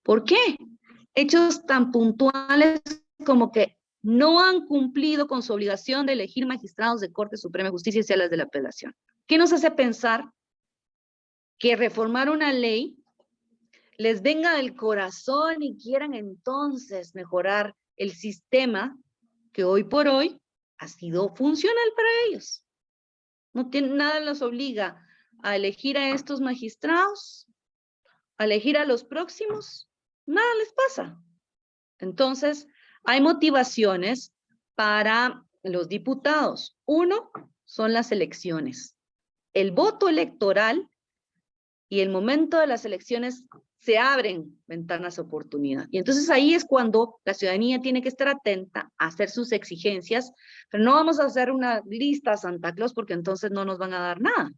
¿Por qué? Hechos tan puntuales como que no han cumplido con su obligación de elegir magistrados de Corte Suprema de Justicia y salas de la apelación. ¿Qué nos hace pensar que reformar una ley les venga del corazón y quieran entonces mejorar el sistema que hoy por hoy ha sido funcional para ellos? Nada los obliga a elegir a estos magistrados, a elegir a los próximos, nada les pasa. Entonces, hay motivaciones para los diputados. Uno, son las elecciones. El voto electoral y el momento de las elecciones se abren ventanas de oportunidad. Y entonces ahí es cuando la ciudadanía tiene que estar atenta a hacer sus exigencias, pero no vamos a hacer una lista Santa Claus porque entonces no nos van a dar nada.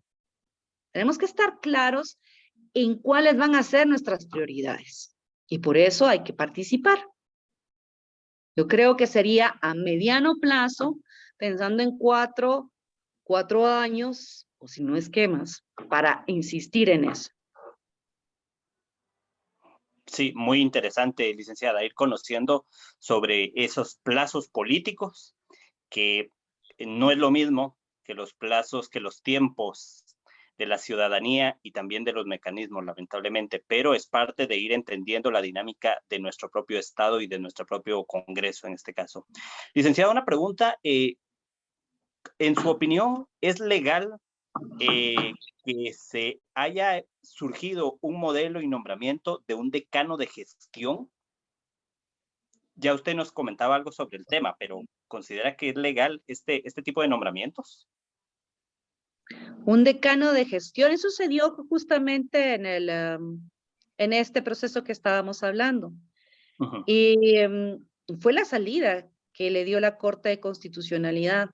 Tenemos que estar claros en cuáles van a ser nuestras prioridades. Y por eso hay que participar. Yo creo que sería a mediano plazo, pensando en cuatro años, o si no es que más, para insistir en eso. Sí, muy interesante, licenciada, ir conociendo sobre esos plazos políticos, que no es lo mismo que los plazos, que los tiempos de la ciudadanía y también de los mecanismos, lamentablemente, pero es parte de ir entendiendo la dinámica de nuestro propio Estado y de nuestro propio Congreso en este caso. Licenciada, una pregunta, en su opinión, ¿es legal que se haya surgido un modelo y nombramiento de un decano de gestión? Ya usted nos comentaba algo sobre el tema, pero ¿considera que es legal este tipo de nombramientos? Un decano de gestión, eso se dio justamente en este proceso que estábamos hablando. Ujú. Y fue la salida que le dio la Corte de Constitucionalidad.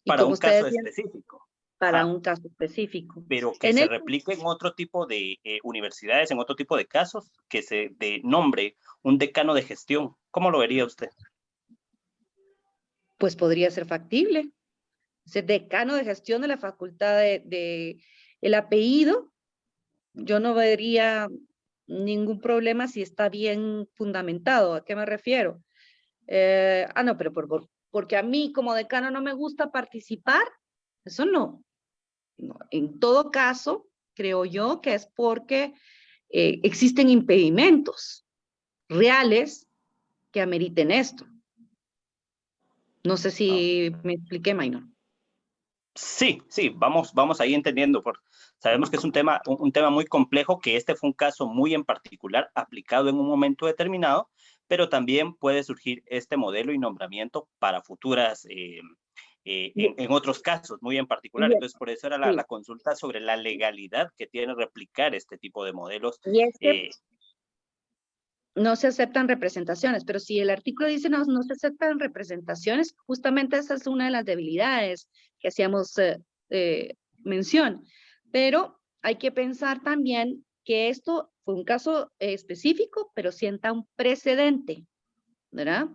Y Para como un caso ustedes bien, específico. para Ajá. un caso específico. Pero que En se el, replique en otro tipo de universidades, en otro tipo de casos, que se nombre un decano de gestión. ¿Cómo lo vería usted? pues podría ser factible. Ser decano de gestión de la facultad el apellido, yo no vería ningún problema si está bien fundamentado. ¿A qué me refiero? No, pero porque a mí como decano no me gusta participar, eso no. No. En todo caso, creo yo que es porque existen impedimentos reales que ameriten esto. No sé si me expliqué, Maynor. Sí, sí, vamos ahí entendiendo. Sabemos que es un tema muy complejo, que este fue un caso muy en particular aplicado en un momento determinado, pero también puede surgir este modelo y nombramiento para futuras, en otros casos muy en particular. Entonces, por eso era la consulta sobre la legalidad que tiene replicar este tipo de modelos. Y es que no se aceptan representaciones, pero si el artículo dice no se aceptan representaciones, justamente esa es una de las debilidades que hacíamos mención. Pero hay que pensar también que esto fue un caso específico, pero sienta un precedente, ¿verdad?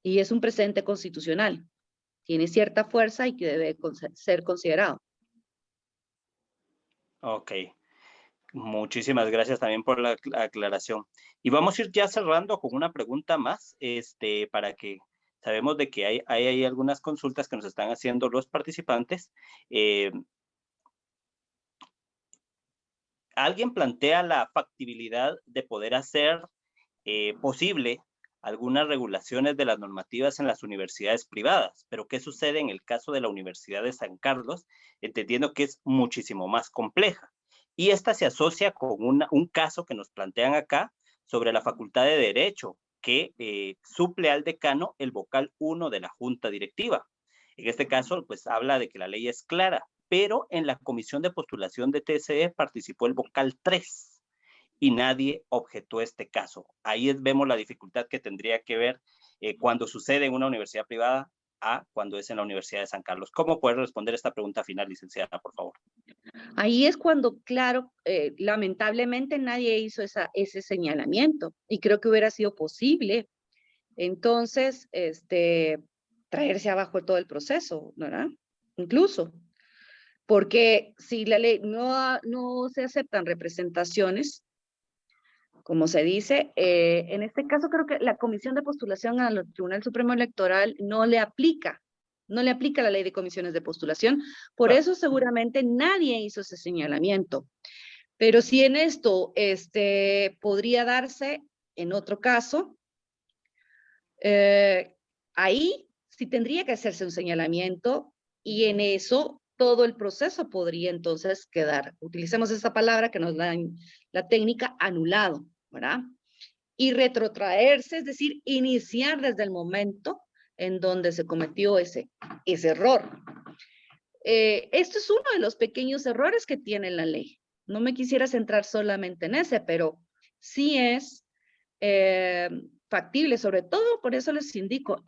Y es un precedente constitucional. Tiene cierta fuerza y que debe ser considerado. Ok. Muchísimas gracias también por la aclaración. Y vamos a ir ya cerrando con una pregunta más, para que sabemos de que hay algunas consultas que nos están haciendo los participantes. Alguien plantea la factibilidad de poder hacer posible algunas regulaciones de las normativas en las universidades privadas, pero ¿qué sucede en el caso de la Universidad de San Carlos? Entendiendo que es muchísimo más compleja. Y esta se asocia con un caso que nos plantean acá sobre la Facultad de Derecho, que suple al decano el vocal 1 de la Junta Directiva. En este caso, pues habla de que la ley es clara, pero en la comisión de postulación de TSE participó el vocal 3 y nadie objetó este caso. Ahí vemos la dificultad que tendría que ver cuando sucede en una universidad privada a cuando es en la Universidad de San Carlos. ¿Cómo puede responder esta pregunta final, licenciada, por favor? Ahí es cuando, claro, lamentablemente nadie hizo ese señalamiento y creo que hubiera sido posible, entonces, traerse abajo todo el proceso, ¿verdad? Incluso, porque si la ley no se aceptan representaciones, como se dice, en este caso creo que la Comisión de Postulación al Tribunal Supremo Electoral no le aplica la ley de comisiones de postulación, por eso seguramente nadie hizo ese señalamiento. Pero si en esto podría darse en otro caso, ahí sí tendría que hacerse un señalamiento y en eso todo el proceso podría entonces quedar, utilicemos esa palabra que nos da la técnica, anulado, ¿verdad? Y retrotraerse, es decir, iniciar desde el momento en donde se cometió ese error. Esto es uno de los pequeños errores que tiene la ley. No me quisiera centrar solamente en ese, pero sí es factible, sobre todo por eso les indico,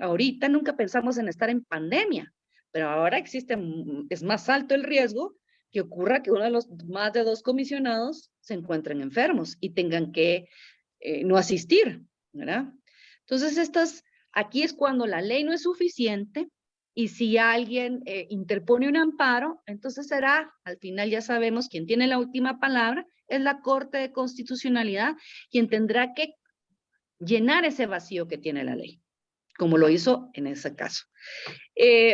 ahorita nunca pensamos en estar en pandemia, pero ahora es más alto el riesgo que ocurra que uno de los más de 2 comisionados se encuentren enfermos y tengan que no asistir, ¿verdad? Entonces, aquí es cuando la ley no es suficiente y si alguien interpone un amparo, entonces será, al final ya sabemos quién tiene la última palabra, es la Corte de Constitucionalidad quien tendrá que llenar ese vacío que tiene la ley, como lo hizo en ese caso.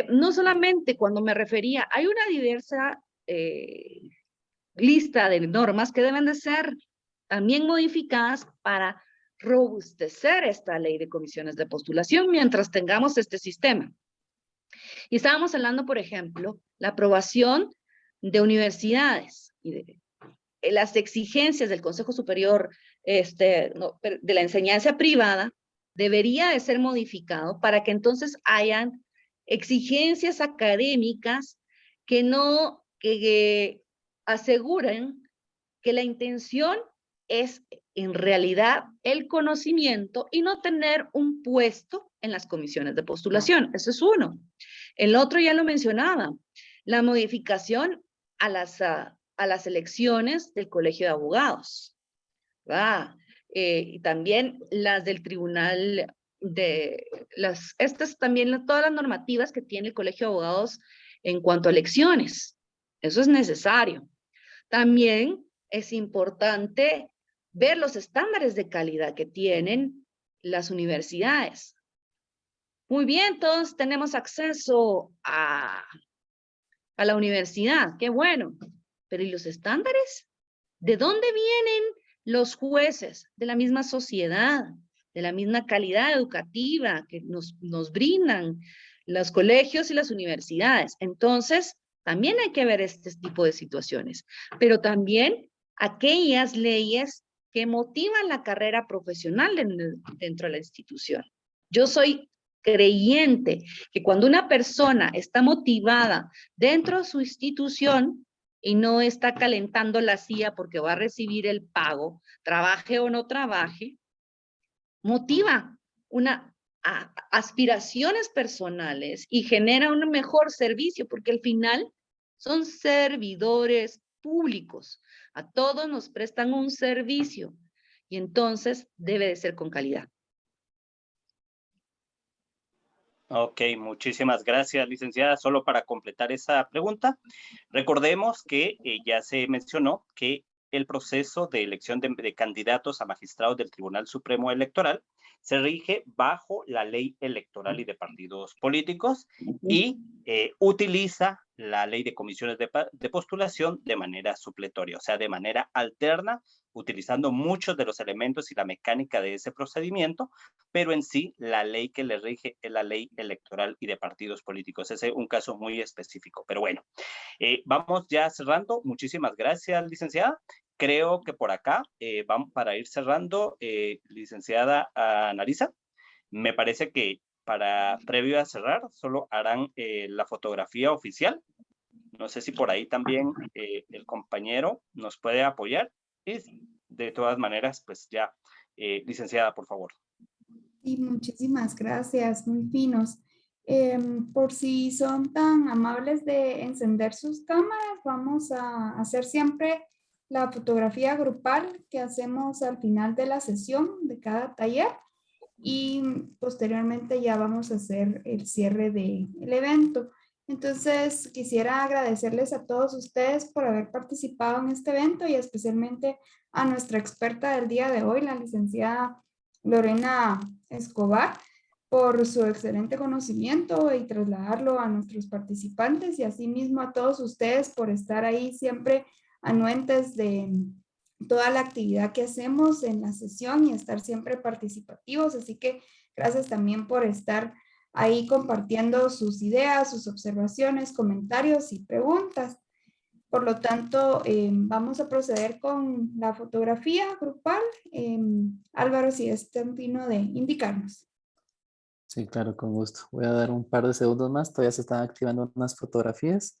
No solamente cuando me refería, hay una diversa lista de normas que deben de ser también modificadas para robustecer esta ley de comisiones de postulación mientras tengamos este sistema. Y estábamos hablando, por ejemplo, la aprobación de universidades y de las exigencias del Consejo Superior de la enseñanza privada debería de ser modificado para que entonces hayan exigencias académicas que aseguren que la intención es en realidad el conocimiento y no tener un puesto en las comisiones de postulación. Eso es uno. El otro ya lo mencionaba, la modificación a las elecciones del Colegio de Abogados, ¿verdad? Y también las del Tribunal estas también todas las normativas que tiene el Colegio de Abogados en cuanto a elecciones. Eso es necesario. También es importante ver los estándares de calidad que tienen las universidades. Muy bien, todos tenemos acceso a la universidad, qué bueno. Pero ¿y los estándares? ¿De dónde vienen los jueces? De la misma sociedad, de la misma calidad educativa que nos brindan los colegios y las universidades. Entonces, también hay que ver este tipo de situaciones, pero también aquellas leyes que motivan la carrera profesional dentro de la institución. Yo soy creyente que cuando una persona está motivada dentro de su institución y no está calentando la silla porque va a recibir el pago, trabaje o no trabaje, motiva aspiraciones personales y genera un mejor servicio, porque al final son servidores públicos. A todos nos prestan un servicio y entonces debe de ser con calidad. Ok, muchísimas gracias, licenciada. Solo para completar esa pregunta, recordemos que ya se mencionó que el proceso de elección de candidatos a magistrados del Tribunal Supremo Electoral se rige bajo la ley electoral y de partidos políticos y utiliza la ley de comisiones de postulación de manera supletoria, o sea, de manera alterna, utilizando muchos de los elementos y la mecánica de ese procedimiento, pero en sí la ley que le rige es la ley electoral y de partidos políticos. Ese es un caso muy específico, pero bueno, vamos ya cerrando. Muchísimas gracias, licenciada. Creo que por acá, vamos para ir cerrando, licenciada Narisa, me parece que previo a cerrar, solo harán la fotografía oficial. No sé si por ahí también el compañero nos puede apoyar. Y de todas maneras, pues ya, licenciada, por favor. Sí, muchísimas gracias, muy finos. Por si son tan amables de encender sus cámaras, vamos a hacer siempre la fotografía grupal que hacemos al final de la sesión de cada taller y posteriormente ya vamos a hacer el cierre del evento. Entonces, quisiera agradecerles a todos ustedes por haber participado en este evento y especialmente a nuestra experta del día de hoy, la licenciada Lorena Escobar, por su excelente conocimiento y trasladarlo a nuestros participantes y asimismo a todos ustedes por estar ahí siempre anuentes de toda la actividad que hacemos en la sesión y estar siempre participativos. Así que gracias también por estar ahí compartiendo sus ideas, sus observaciones, comentarios y preguntas. Por lo tanto, vamos a proceder con la fotografía grupal. Álvaro, si es tan fino de indicarnos. Sí, claro, con gusto. Voy a dar un par de segundos más. Todavía se están activando unas fotografías,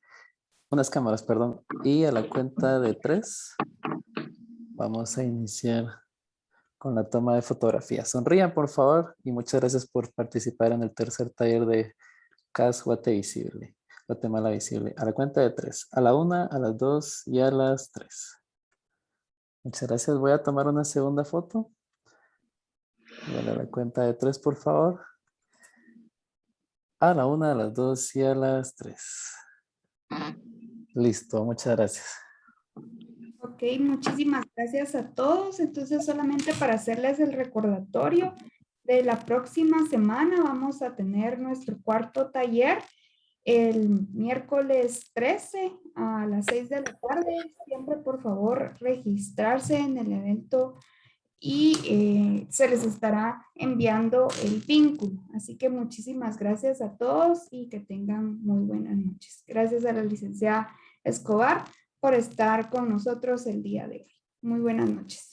unas cámaras, perdón. Y a la cuenta de 3, vamos a iniciar con la toma de fotografía. Sonrían, por favor, y muchas gracias por participar en el tercer taller de CAS Guate Visible, Guatemala Visible. A la cuenta de 3, a la 1, a las 2 y a las 3. Muchas gracias. Voy a tomar una segunda foto. Bueno, a la cuenta de 3, por favor. A la 1, a las 2 y a las 3. Listo, muchas gracias. Ok, muchísimas gracias a todos. Entonces, solamente para hacerles el recordatorio de la próxima semana, vamos a tener nuestro cuarto taller el miércoles 13 a las 6 de la tarde. Siempre, por favor, registrarse en el evento y se les estará enviando el vínculo. Así que muchísimas gracias a todos y que tengan muy buenas noches. Gracias a la licenciada Escobar por estar con nosotros el día de hoy. Muy buenas noches.